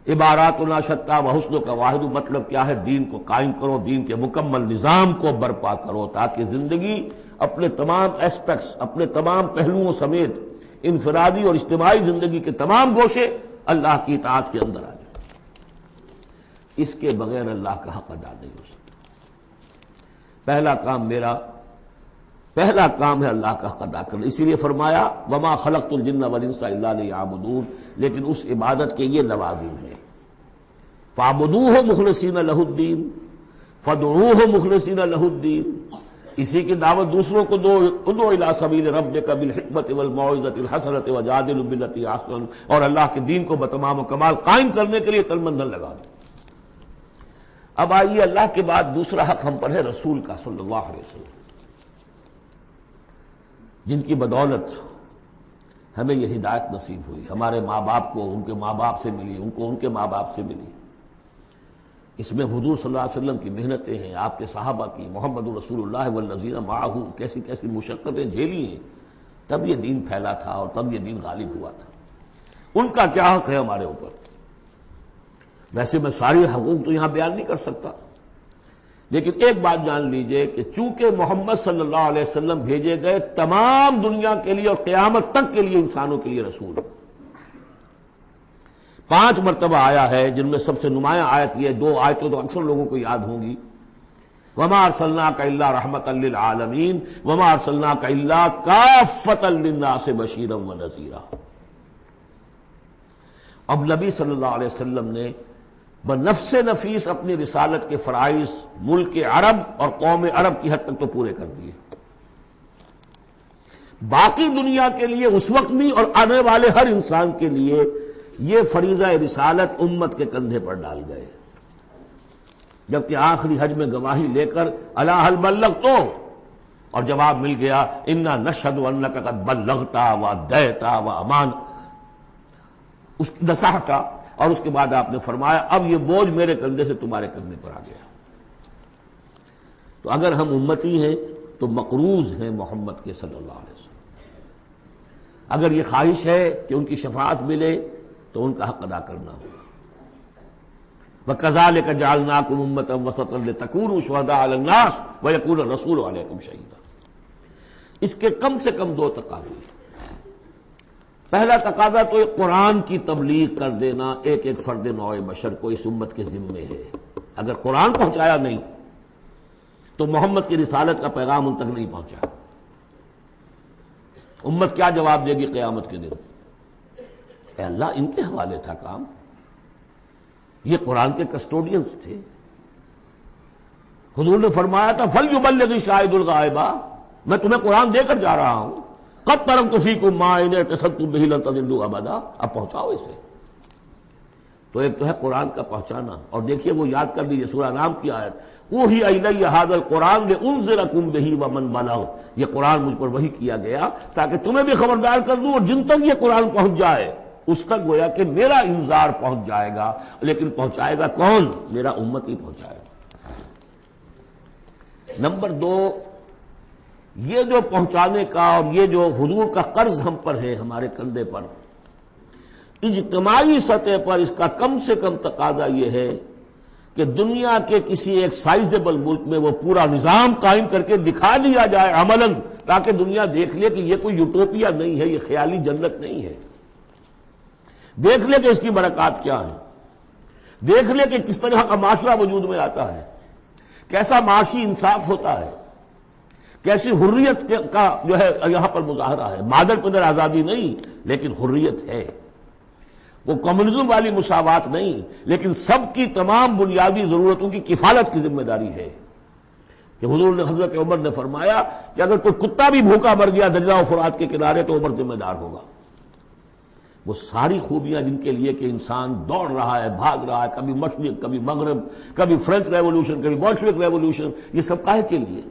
عباراتنا شتیٰ وحسن کا واحد، مطلب کیا ہے؟ دین کو قائم کرو، دین کے مکمل نظام کو برپا کرو تاکہ زندگی اپنے تمام ایسپیکٹس، اپنے تمام پہلوؤں سمیت انفرادی اور اجتماعی زندگی کے تمام گوشے اللہ کی اطاعت کے اندر آ جائیں۔ اس کے بغیر اللہ کا حق ادا نہیں ہو سکتا۔ پہلا کام ہے اللہ کا حق ادا کرنا، اسی لیے فرمایا وما خلقت الجن والانس الا لیعبدون، لیکن اس عبادت کے یہ لوازم ہیں، فاعبدوہ مخلصین لہ الدین، فادعوہ مخلصین لہ الدین، اسی کی دعوت دوسروں کو دو، ادعو الی سبیل ربک بالحکمت والموعظۃ الحسنۃ وجادلہم باللتی احسن، اور اللہ کے دین کو بتمام و کمال قائم کرنے کے لیے تن من دھن لگا دو۔ اب آئیے اللہ کے بعد دوسرا حق ہم پر ہے رسول کا صلی اللہ علیہ وسلم، جن کی بدولت ہمیں یہ ہدایت نصیب ہوئی، ہمارے ماں باپ کو ان کے ماں باپ سے ملی، ان کو ان کے ماں باپ سے ملی۔ اس میں حضور صلی اللہ علیہ وسلم کی محنتیں ہیں، آپ کے صحابہ کی، محمد رسول اللہ والذین معہ کیسی کیسی مشقتیں جھیلی ہیں، تب یہ دین پھیلا تھا اور تب یہ دین غالب ہوا تھا۔ ان کا کیا حق ہے ہمارے اوپر؟ ویسے میں ساری حقوق تو یہاں بیان نہیں کر سکتا، لیکن ایک بات جان لیجئے کہ چونکہ محمد صلی اللہ علیہ وسلم بھیجے گئے تمام دنیا کے لیے اور قیامت تک کے لیے انسانوں کے لیے رسول، 5 مرتبہ آیا ہے، جن میں سب سے نمایاں آیت یہ 2 آیتیں تو اکثر لوگوں کو یاد ہوں گی، وَمَا أَرْسَلْنَاكَ إِلَّا رَحْمَةً لِّلْعَالَمِينَ وَمَا أَرْسَلْنَاكَ إِلَّا كَافَّةً لِّلنَّاسِ بَشِيرًا وَنَذِيرًا۔ اب نبی صلی اللہ علیہ وسلم نے بنفس نفیس اپنی رسالت کے فرائض ملک عرب اور قوم عرب کی حد تک تو پورے کر دیے، باقی دنیا کے لیے اس وقت بھی اور آنے والے ہر انسان کے لیے یہ فریضہ رسالت امت کے کندھے پر ڈال گئے، جبکہ آخری حج میں گواہی لے کر الا هل بلغت اور جواب مل گیا انا نشهد انک قد بلغت وادیت وامان اس نصحت، اور اس کے بعد آپ نے فرمایا اب یہ بوجھ میرے کندھے سے تمہارے کندھے پر آ گیا۔ تو اگر ہم امتی ہیں تو مقروض ہیں محمد کے صلی اللہ علیہ وسلم، اگر یہ خواہش ہے کہ ان کی شفاعت ملے تو ان کا حق ادا کرنا ہوگا۔ وَكَذَلِكَ جَعَلْنَاكُمْ أُمَّةً وَسَطًا لِتَكُونُوا شُهَدَاءَ عَلَى النَّاسِ وَيَكُونَ الرَّسُولُ عَلَيْكُمْ شَهِيدًا۔ اس کے کم سے کم 2 تقاضے۔ پہلا تقاضا تو قرآن کی تبلیغ کر دینا ایک ایک فرد نوع بشر کو اس امت کے ذمے ہے۔ اگر قرآن پہنچایا نہیں تو محمد کی رسالت کا پیغام ان تک نہیں پہنچا، امت کیا جواب دے گی قیامت کے دن؟ اے اللہ ان کے حوالے تھا کام، یہ قرآن کے کسٹوڈینز تھے۔ حضور نے فرمایا تھا فَلْيُبَلِّغِ شَاهِدُ الْغَائِبَ، میں تمہیں قرآن دے کر جا رہا ہوں، قَدْ تَرَكْتُ فِيكُم مَّا إِنْ اعْتَصَمْتُم بِهِ لَن تَضِلُّوا أَبَدًا، اب پہنچاؤ اسے۔ تو ایک تو ہے قرآن کا پہنچانا، اور دیکھیے وہ یاد کر لیجیے سورہ انعام کی آیت اوحی الی ھذا القرآن لانذرکم بہ ومن بلغ، یہ قرآن مجھ پر وحی کیا گیا تاکہ تمہیں بھی خبردار کر دوں، اور جن تک یہ قرآن پہنچ جائے اس تک گویا کہ میرا انذار پہنچ جائے گا، لیکن پہنچائے گا کون؟ میرا امت ہی پہنچائے گا۔ نمبر 2، یہ جو پہنچانے کا اور یہ جو حضور کا قرض ہم پر ہے ہمارے کندھے پر، اجتماعی سطح پر اس کا کم سے کم تقاضا یہ ہے کہ دنیا کے کسی ایک سائزیبل ملک میں وہ پورا نظام قائم کر کے دکھا دیا جائے عملاً، تاکہ دنیا دیکھ لے کہ یہ کوئی یوٹوپیا نہیں ہے، یہ خیالی جنت نہیں ہے، دیکھ لے کہ اس کی برکات کیا ہے، دیکھ لے کہ کس طرح کا معاشرہ وجود میں آتا ہے، کیسا معاشی انصاف ہوتا ہے، کیسی حریت کا جو ہے یہاں پر مظاہرہ ہے، مادر پدر آزادی نہیں لیکن حریت ہے، وہ کمیونزم والی مساوات نہیں لیکن سب کی تمام بنیادی ضرورتوں کی کفالت کی ذمہ داری ہے۔ کہ حضور نے حضرت عمر نے فرمایا کہ اگر کوئی کتا بھی بھوکا مر گیا دجلہ و فرات کے کنارے تو عمر ذمہ دار ہوگا۔ وہ ساری خوبیاں جن کے لیے کہ انسان دوڑ رہا ہے، بھاگ رہا ہے، کبھی مشرق کبھی مغرب، کبھی فرینچ ریولوشن کبھی بولشوک ریولوشن، یہ سب کاہے کے لیے؟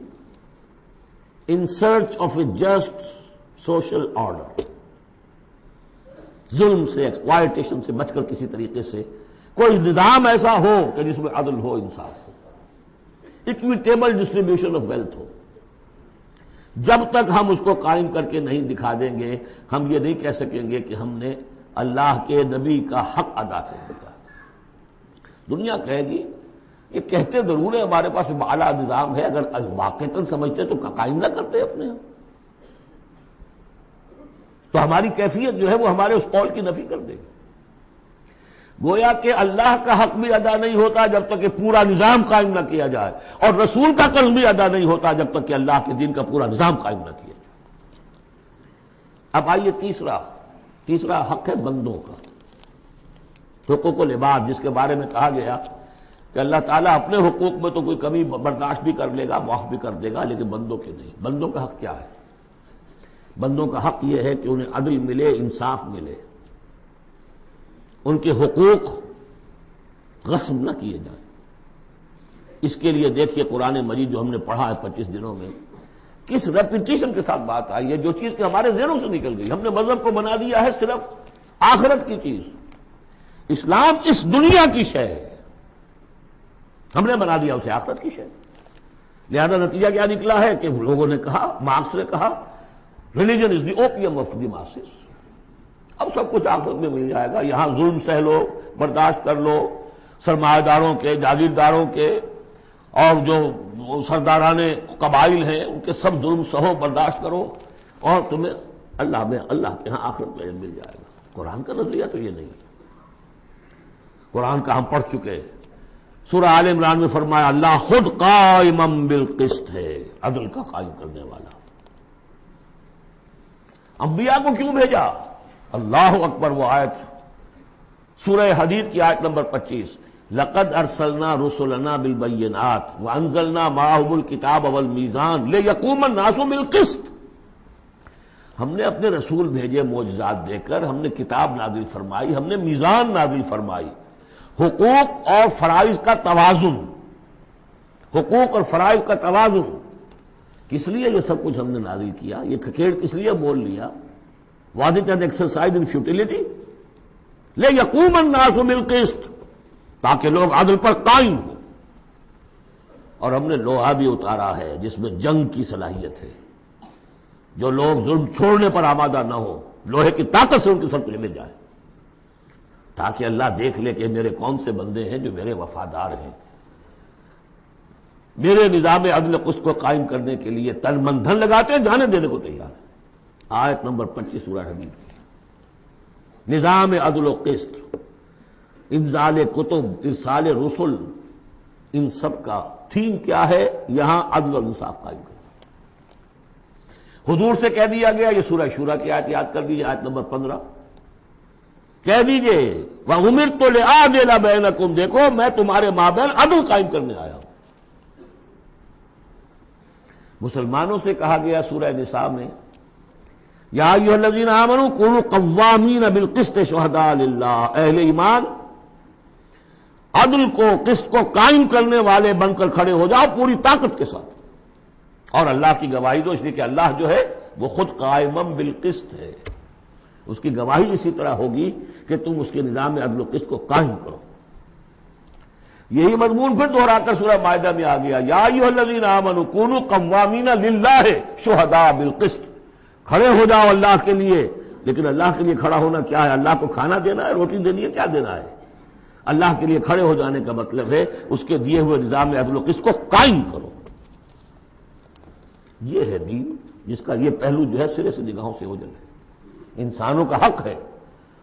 In search of a just social order, ظلم سے ایکسپلائٹیشن سے بچ کر کسی طریقے سے کوئی نظام ایسا ہو کہ جس میں عدل ہو، انصاف ہو، اکویٹیبل ڈسٹریبیوشن آف ویلتھ ہو۔ جب تک ہم اس کو قائم کر کے نہیں دکھا دیں گے ہم یہ نہیں کہہ سکیں گے کہ ہم نے اللہ کے نبی کا حق ادا کر دیا۔ دنیا کہے گی یہ کہتے ضرور ہے ہمارے پاس اعلیٰ نظام ہے، اگر واقعتاً سمجھتے تو قائم نہ کرتے اپنے ہم، تو ہماری کیفیت جو ہے وہ ہمارے اس قول کی نفی کر دے گی۔ گویا کہ اللہ کا حق بھی ادا نہیں ہوتا جب تک کہ پورا نظام قائم نہ کیا جائے، اور رسول کا قرض بھی ادا نہیں ہوتا جب تک کہ اللہ کے دین کا پورا نظام قائم نہ کیا جائے۔ اب آئیے تیسرا حق ہے بندوں کا، حقوق العباد، جس کے بارے میں کہا گیا کہ اللہ تعالیٰ اپنے حقوق میں تو کوئی کمی برداشت بھی کر لے گا، معاف بھی کر دے گا، لیکن بندوں کے نہیں۔ بندوں کا حق کیا ہے؟ بندوں کا حق یہ ہے کہ انہیں عدل ملے، انصاف ملے، ان کے حقوق غصب نہ کیے جائیں۔ اس کے لیے دیکھیے قرآن مجید جو ہم نے پڑھا ہے 25 دنوں میں، کس ریپیٹیشن کے ساتھ بات آئی ہے، جو چیز کہ ہمارے ذہنوں سے نکل گئی۔ ہم نے مذہب کو بنا دیا ہے صرف آخرت کی چیز، اسلام اس دنیا کی شے ہے، ہم نے بنا دیا اسے آخرت کی شے۔ لہذا نتیجہ کیا نکلا ہے کہ لوگوں نے کہا، مارکس نے کہا religion is the opium of the masses, اب سب کچھ آخرت میں مل جائے گا، یہاں ظلم سہ لو، برداشت کر لو، سرمایہ داروں کے، جاگیرداروں کے، اور جو سرداران قبائل ہیں ان کے سب ظلم سہو، برداشت کرو، اور تمہیں اللہ کے ہاں آخرت میں مل جائے گا۔ قرآن کا نظریہ تو یہ نہیں ہے۔ قرآن کا ہم پڑھ چکے، سورہ آل عمران میں فرمایا اللہ خود قائما بالقسط ہے، عدل کا قائم کرنے والا۔ انبیاء کو کیوں بھیجا؟ اللہ اکبر، وہ آیت سورہ حدید کی آیت نمبر 25، لقد ارسلنا رسلنا بالبینات وانزلنا معهم الکتاب والمیزان لیقوم الناس بالقسط۔ ہم نے اپنے رسول بھیجے معجزات دے کر، ہم نے کتاب نازل فرمائی، ہم نے میزان نازل فرمائی، حقوق اور فرائض کا توازن، حقوق اور فرائض کا توازن۔ کس لیے یہ سب کچھ ہم نے نازل کیا؟ یہ کھکیڑ کس لیے بول لیا؟ Was it an exercise in futility? لیقوم الناس بالقسط، تاکہ لوگ عدل پر قائم ہوں۔ اور ہم نے لوہا بھی اتارا ہے جس میں جنگ کی صلاحیت ہے، جو لوگ ظلم چھوڑنے پر آمادہ نہ ہو، لوہے کی طاقت سے ان کے سر چلے جائیں، تاکہ اللہ دیکھ لے کہ میرے کون سے بندے ہیں جو میرے وفادار ہیں، میرے نظام عدل قسط کو قائم کرنے کے لیے تن من دھن لگاتے ہیں، جانے دینے کو تیار ہے۔ آیت نمبر 25 سورہ حدید کی، نظام عدل و قسط، انزال کتب، ارسال رسل، ان سب کا تھیم کیا ہے؟ یہاں عدل و انصاف قائم کرنا۔ حضور سے کہہ دیا گیا، یہ سورہ شورا کی آیت یاد کر دیجیے، آیت نمبر 15، کہہ دیجئے وَأُمِرْتُ لِأَعْدِلَ بَيْنَكُمْ، دیکھو میں تمہارے مابین عدل قائم کرنے آیا ہوں۔ مسلمانوں سے کہا گیا سورہ نساء میں، یا ایھا الذین آمنوا کونوا قوامین بالقسط شہداء للہ، اہل ایمان عدل کو، قسط کو قائم کرنے والے بن کر کھڑے ہو جاؤ پوری طاقت کے ساتھ، اور اللہ کی گواہی دو، اس لیے کہ اللہ جو ہے وہ خود قائما بالقسط ہے، اس کی گواہی اسی طرح ہوگی کہ تم اس کے نظام عدل و قسط کو قائم کرو۔ یہی مضمون پھر دوہرا کر سورہ مائدہ میں آ گیا، یا ایھا الذین آمنوا کونوا قوامین للہ شہداء بالقسط، کھڑے ہو جاؤ اللہ کے لیے۔ لیکن اللہ کے لیے کھڑا ہونا کیا ہے؟ اللہ کو کھانا دینا ہے، روٹی دینی ہے، کیا دینا ہے؟ اللہ کے لیے کھڑے ہو جانے کا مطلب ہے اس کے دیے ہوئے نظام عدل و قسط کو قائم کرو۔ یہ ہے دین، جس کا یہ پہلو جو ہے سرے سے نگاہوں سے اوجھل ہے۔ انسانوں کا حق ہے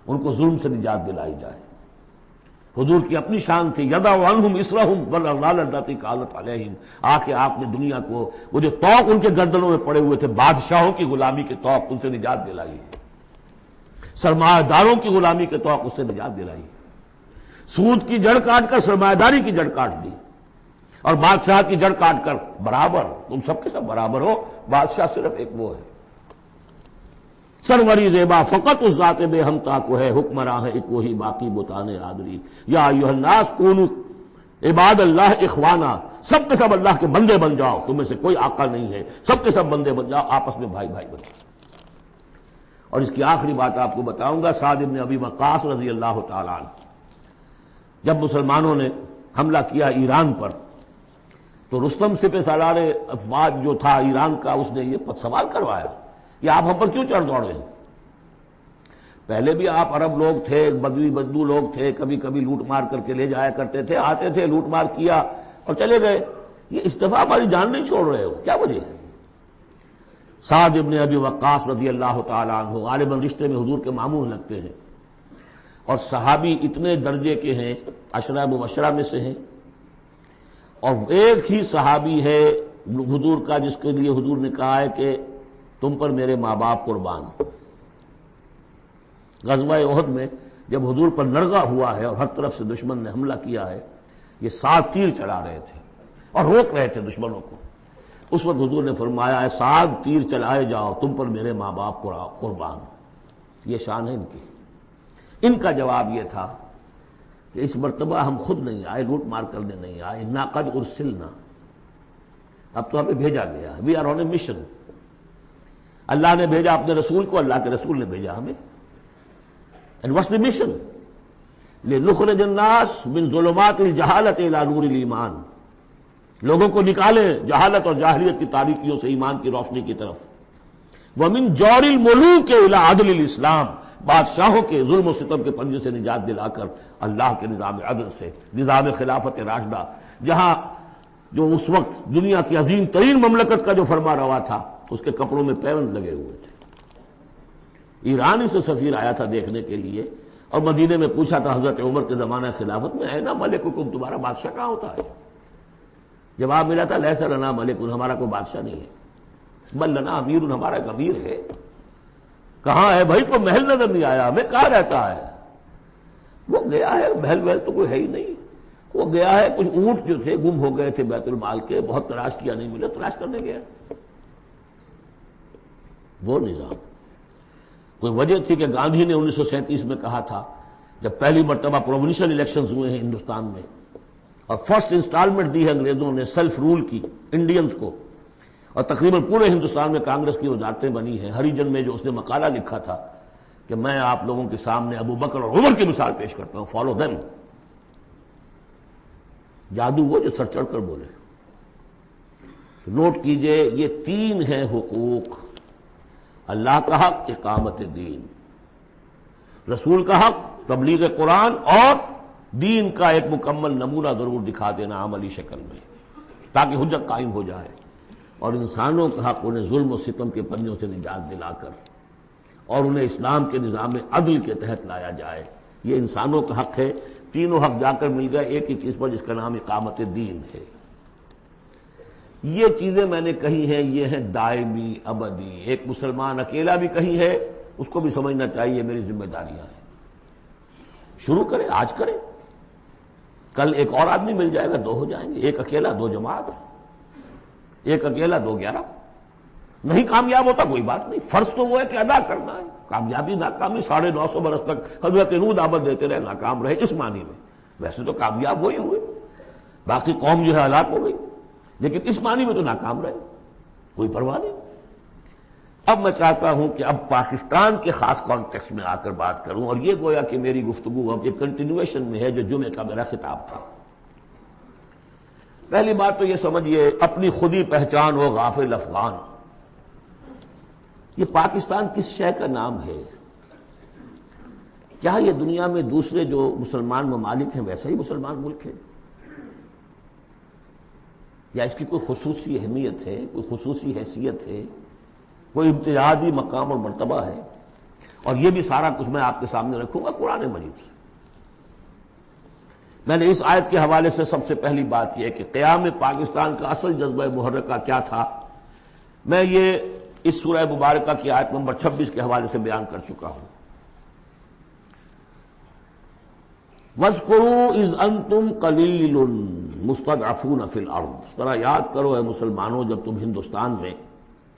ان کو ظلم سے نجات دلائی جائے۔ حضور کی اپنی شان تھی، یضع عنہم اصرہم والاغلال اللاتی کانت علیہم، آ کے آپ نے دنیا کو وہ جو طوق ان کے گردنوں میں پڑے ہوئے تھے، بادشاہوں کی غلامی کے طوق، ان سے نجات دلائی ہے، سرمایہ داروں کی غلامی کے طوق، اس سے نجات دلائی ہے، سود کی جڑ کاٹ کر سرمایہ داری کی جڑ کاٹ دی، اور بادشاہت کی جڑ کاٹ کر برابر، تم سب کے سب برابر ہو، بادشاہ صرف ایک وہ ہے، سروری زیبا فقط اس ذات بے ہمتا کو ہے، حکمراں ہے ایک وہی باقی بتان آدری، یا ایھا الناس کونوا عباد اللہ اخوانا، سب کے سب اللہ کے بندے بن جاؤ، تم میں سے کوئی آقا نہیں ہے، سب کے سب بندے بن جاؤ، آپس میں بھائی بھائی بن جاؤ۔ اور اس کی آخری بات آپ کو بتاؤں گا، سعد بن ابی وقاص رضی اللہ تعالیٰ عنہ، جب مسلمانوں نے حملہ کیا ایران پر، تو رستم سپہ سالار افواج جو تھا ایران کا، اس نے یہ سوال کروایا کہ آپ ہم پر کیوں چڑھ دوڑے ہیں؟ پہلے بھی آپ عرب لوگ تھے، بدوی بدو لوگ تھے، کبھی کبھی لوٹ مار کر کے لے جایا کرتے تھے، آتے تھے لوٹ مار کیا اور چلے گئے، یہ اس دفعہ ہماری جان نہیں چھوڑ رہے ہو، کیا وجہ ہے؟ سعد ابن ابی وقاص رضی اللہ تعالیٰ عنہ غالباً رشتے میں حضور کے ماموں لگتے ہیں، اور صحابی اتنے درجے کے ہیں، عشرہ مبشرہ میں سے ہیں، اور ایک ہی صحابی ہے حضور کا جس کے لیے حضور نے کہا ہے کہ تم پر میرے ماں باپ قربان۔ غزوہ احد میں جب حضور پر نرغہ ہوا ہے اور ہر طرف سے دشمن نے حملہ کیا ہے، یہ 7 تیر چلا رہے تھے اور روک رہے تھے دشمنوں کو، اس وقت حضور نے فرمایا ہے 7 تیر چلائے جاؤ، تم پر میرے ماں باپ قربان۔ یہ شان ہے ان کی۔ ان کا جواب یہ تھا کہ اس مرتبہ ہم خود نہیں آئے، لوٹ مار کرنے نہیں آئے، انا قد ارسلنا، اب تو ہمیں بھیجا گیا، we are on a mission, اللہ نے بھیجا اپنے رسول کو، اللہ کے رسول نے بھیجا ہمیں۔ And what's the mission? لِنُخْرِجَ النَّاسَ مِنْ ظُلُمَاتِ الْجَهَالَةِ إِلَى نُورِ الْإِيمَانِ، لوگوں کو نکالے جہالت اور جاہلیت کی تاریکیوں سے ایمان کی روشنی کی طرف۔ وَمِنْ جَوْرِ الْمُلُوكِ إِلَى عَدْلِ الْإِسْلَامِ، بادشاہوں کے ظلم و ستم کے پنجے سے نجات دلا کر اللہ کے نظام عدل سے، نظام خلافت راشدہ، جہاں جو اس وقت دنیا کی عظیم ترین مملکت کا جو فرما روا تھا، اس کے کپڑوں میں پیوند لگے ہوئے تھے۔ ایرانی سے سفیر آیا تھا دیکھنے کے لیے، اور مدینے میں پوچھا تھا حضرت عمر کے زمانہ خلافت میں، اے نا ملککم، تمہارا بادشاہ کہاں ہوتا ہے؟ جواب ملا تھا لیس لنا ملک، ہمارا کوئی بادشاہ نہیں ہے، بل لنا امیر، ہمارا ایک امیر ہے۔ کہاں ہے بھائی؟ تو محل نظر نہیں آیا ہمیں، کہاں رہتا ہے؟ وہ گیا ہے، محل وحل تو کوئی ہے ہی نہیں، وہ گیا ہے، کچھ اونٹ جو تھے گم ہو گئے تھے بیت المال کے، بہت تلاش کیا نہیں ملے، تلاش کرنے گیا۔ وہ نظام، کوئی وجہ تھی کہ گاندھی نے 1937 میں کہا تھا، جب پہلی مرتبہ پروونشل الیکشنز ہوئے ہیں ہندوستان میں، اور فرسٹ انسٹالمنٹ دی ہے انگریزوں نے سیلف رول کی انڈینز کو، اور تقریباً پورے ہندوستان میں کانگریس کی وزارتیں بنی ہیں۔ ہریجن میں جو اس نے مقالہ لکھا تھا کہ میں آپ لوگوں کے سامنے ابو بکر اور عمر کی مثال پیش کرتا ہوں، فالو دیم۔ جادو وہ جو سر چڑھ کر بولے۔ نوٹ کیجئے، یہ تین ہیں حقوق: اللہ کا حق اقامت دین، رسول کا حق تبلیغ قرآن، اور دین کا ایک مکمل نمونہ ضرور دکھا دینا عملی شکل میں، تاکہ حجت قائم ہو جائے، اور انسانوں کا حق انہیں ظلم و ستم کے پنجوں سے نجات دلا کر اور انہیں اسلام کے نظام عدل کے تحت لایا جائے۔ یہ انسانوں کا حق ہے۔ تینوں حق جا کر مل گئے ایک ہی چیز پر، جس کا نام اقامت دین ہے۔ یہ چیزیں میں نے کہی ہیں، یہ ہیں دائمی ابدی۔ ایک مسلمان اکیلا بھی کہیں ہے، اس کو بھی سمجھنا چاہیے میری ذمہ داریاں ہیں۔ شروع کریں، آج کریں، کل ایک اور آدمی مل جائے گا، دو ہو جائیں گے۔ ایک اکیلا دو جماعت، ایک اکیلا دو 11۔ نہیں کامیاب ہوتا کوئی بات نہیں، فرض تو وہ ہے کہ ادا کرنا ہے۔ کامیابی ناکامی 950 برس تک حضرت نوح دعوت دیتے رہے، ناکام رہے اس معنی میں، ویسے تو کامیاب وہی ہوئے، باقی قوم جو ہے ہلاک ہو گئی، لیکن اس معنی میں تو ناکام رہے، کوئی پرواہ نہیں۔ اب میں چاہتا ہوں کہ اب پاکستان کے خاص کانٹیکسٹ میں آ کر بات کروں، اور یہ گویا کہ میری گفتگو اب ایک کنٹینیویشن میں ہے جو جمعے کا میرا خطاب تھا۔ پہلی بات تو یہ سمجھیے، اپنی خودی پہچان ہو غافل افغان۔ یہ پاکستان کس شے کا نام ہے؟ کیا یہ دنیا میں دوسرے جو مسلمان ممالک ہیں ویسا ہی مسلمان ملک ہے، یا اس کی کوئی خصوصی اہمیت ہے، کوئی خصوصی حیثیت ہے، کوئی امتیازی مقام اور مرتبہ ہے؟ اور یہ بھی سارا کچھ میں آپ کے سامنے رکھوں گا قرآن مجید سے۔ میں نے اس آیت کے حوالے سے سب سے پہلی بات یہ کہ قیام پاکستان کا اصل جذبہ محرکہ کیا تھا، میں یہ اس سورہ مبارکہ کی آیت نمبر 26 کے حوالے سے بیان کر چکا ہوں۔ وَاذْكُرُوا إِذْ أَنْتُمْ قَلِيلٌ مُسْتَضْعَفُونَ فِي الْأَرْضِ، ذرا یاد کرو اے مسلمانوں جب تم ہندوستان میں،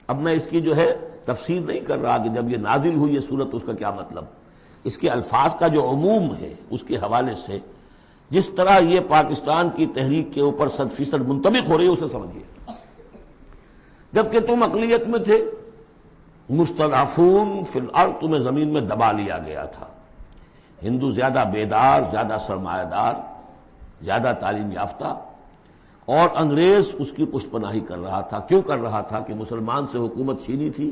اب میں اس کی جو ہے تفسیر نہیں کر رہا کہ جب یہ نازل ہوئی یہ صورت اس کا کیا مطلب، اس کے الفاظ کا جو عموم ہے اس کے حوالے سے جس طرح یہ پاکستان کی تحریک کے اوپر 100% منطبق ہو رہی ہے اسے سمجھیے۔ جبکہ تم اقلیت میں تھے، مستضعفون فی الارض، تمہیں زمین میں دبا لیا گیا تھا۔ ہندو زیادہ بیدار، زیادہ سرمایہ دار، زیادہ تعلیم یافتہ، اور انگریز اس کی پشت پناہی کر رہا تھا۔ کیوں کر رہا تھا؟ کہ مسلمان سے حکومت چھینی تھی،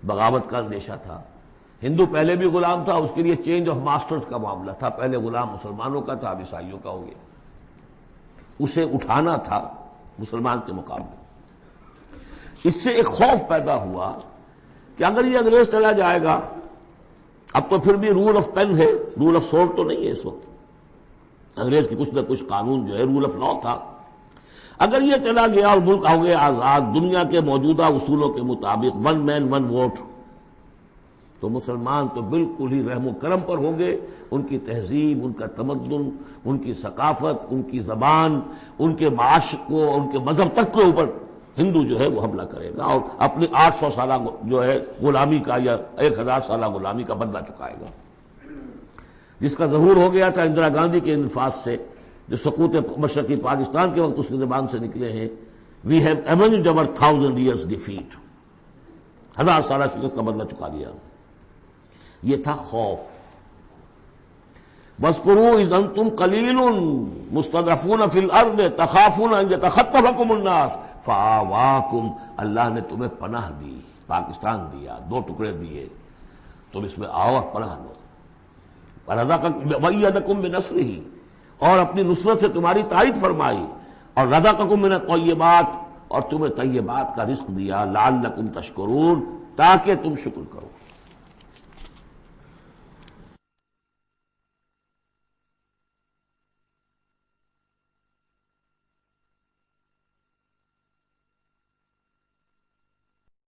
بغاوت کا اندیشہ تھا۔ ہندو پہلے بھی غلام تھا، اس کے لیے چینج آف ماسٹرز کا معاملہ تھا، پہلے غلام مسلمانوں کا تھا، اب عیسائیوں کا ہو گیا، اسے اٹھانا تھا مسلمان کے مقابلے۔ اس سے ایک خوف پیدا ہوا کہ اگر یہ انگریز چلا جائے گا، اب تو پھر بھی رول آف پین ہے، رول آف سورڈ تو نہیں ہے اس وقت، انگریز کی کچھ نہ کچھ قانون جو ہے رول آف لا تھا، اگر یہ چلا گیا اور ملک ہو گیا آزاد دنیا کے موجودہ اصولوں کے مطابق، ون مین ون ووٹ، تو مسلمان تو بالکل ہی رحم و کرم پر ہوں گے، ان کی تہذیب، ان کا تمدن، ان کی ثقافت، ان کی زبان، ان کے معاش کو، ان کے مذہب تک کے اوپر ہندو جو ہے وہ حملہ کرے گا، اور اپنی 800 سالہ جو ہے غلامی کا یا 1000 سالہ غلامی کا بدلہ چکائے گا، جس کا ظہور ہو گیا تھا اندرا گاندھی کے انفاذ سے، جو سقوط مشرقی پاکستان کے وقت اس کی زبان سے نکلے ہیں، we have ایونجڈ our 1000 years defeat، 1000 سالہ شکست کا بدلہ چکا لیا۔ یہ تھا خوف۔ وَاذْكُرُوا إِذْ أَنْتُمْ قَلِيلٌ مُسْتَضْعَفُونَ فِي الْأَرْضِ تَخَافُونَ أَنْ يَتَخَطَّفَكُمُ النَّاسُ فَآوَاكُمْ، اللہ نے تمہیں پناہ دی، پاکستان دیا، 2 ٹکڑے دیے، تم اس میں آؤ اور پناہ لو۔ وَأَيَّدَكُمْ بِنَصْرِهِ، اور اپنی نصرت سے تمہاری تائید فرمائی۔ اور رزقکم من الطیبات، اور تمہیں طیبات کا رزق دیا، لعلکم تشکرون، تاکہ تم شکر کرو۔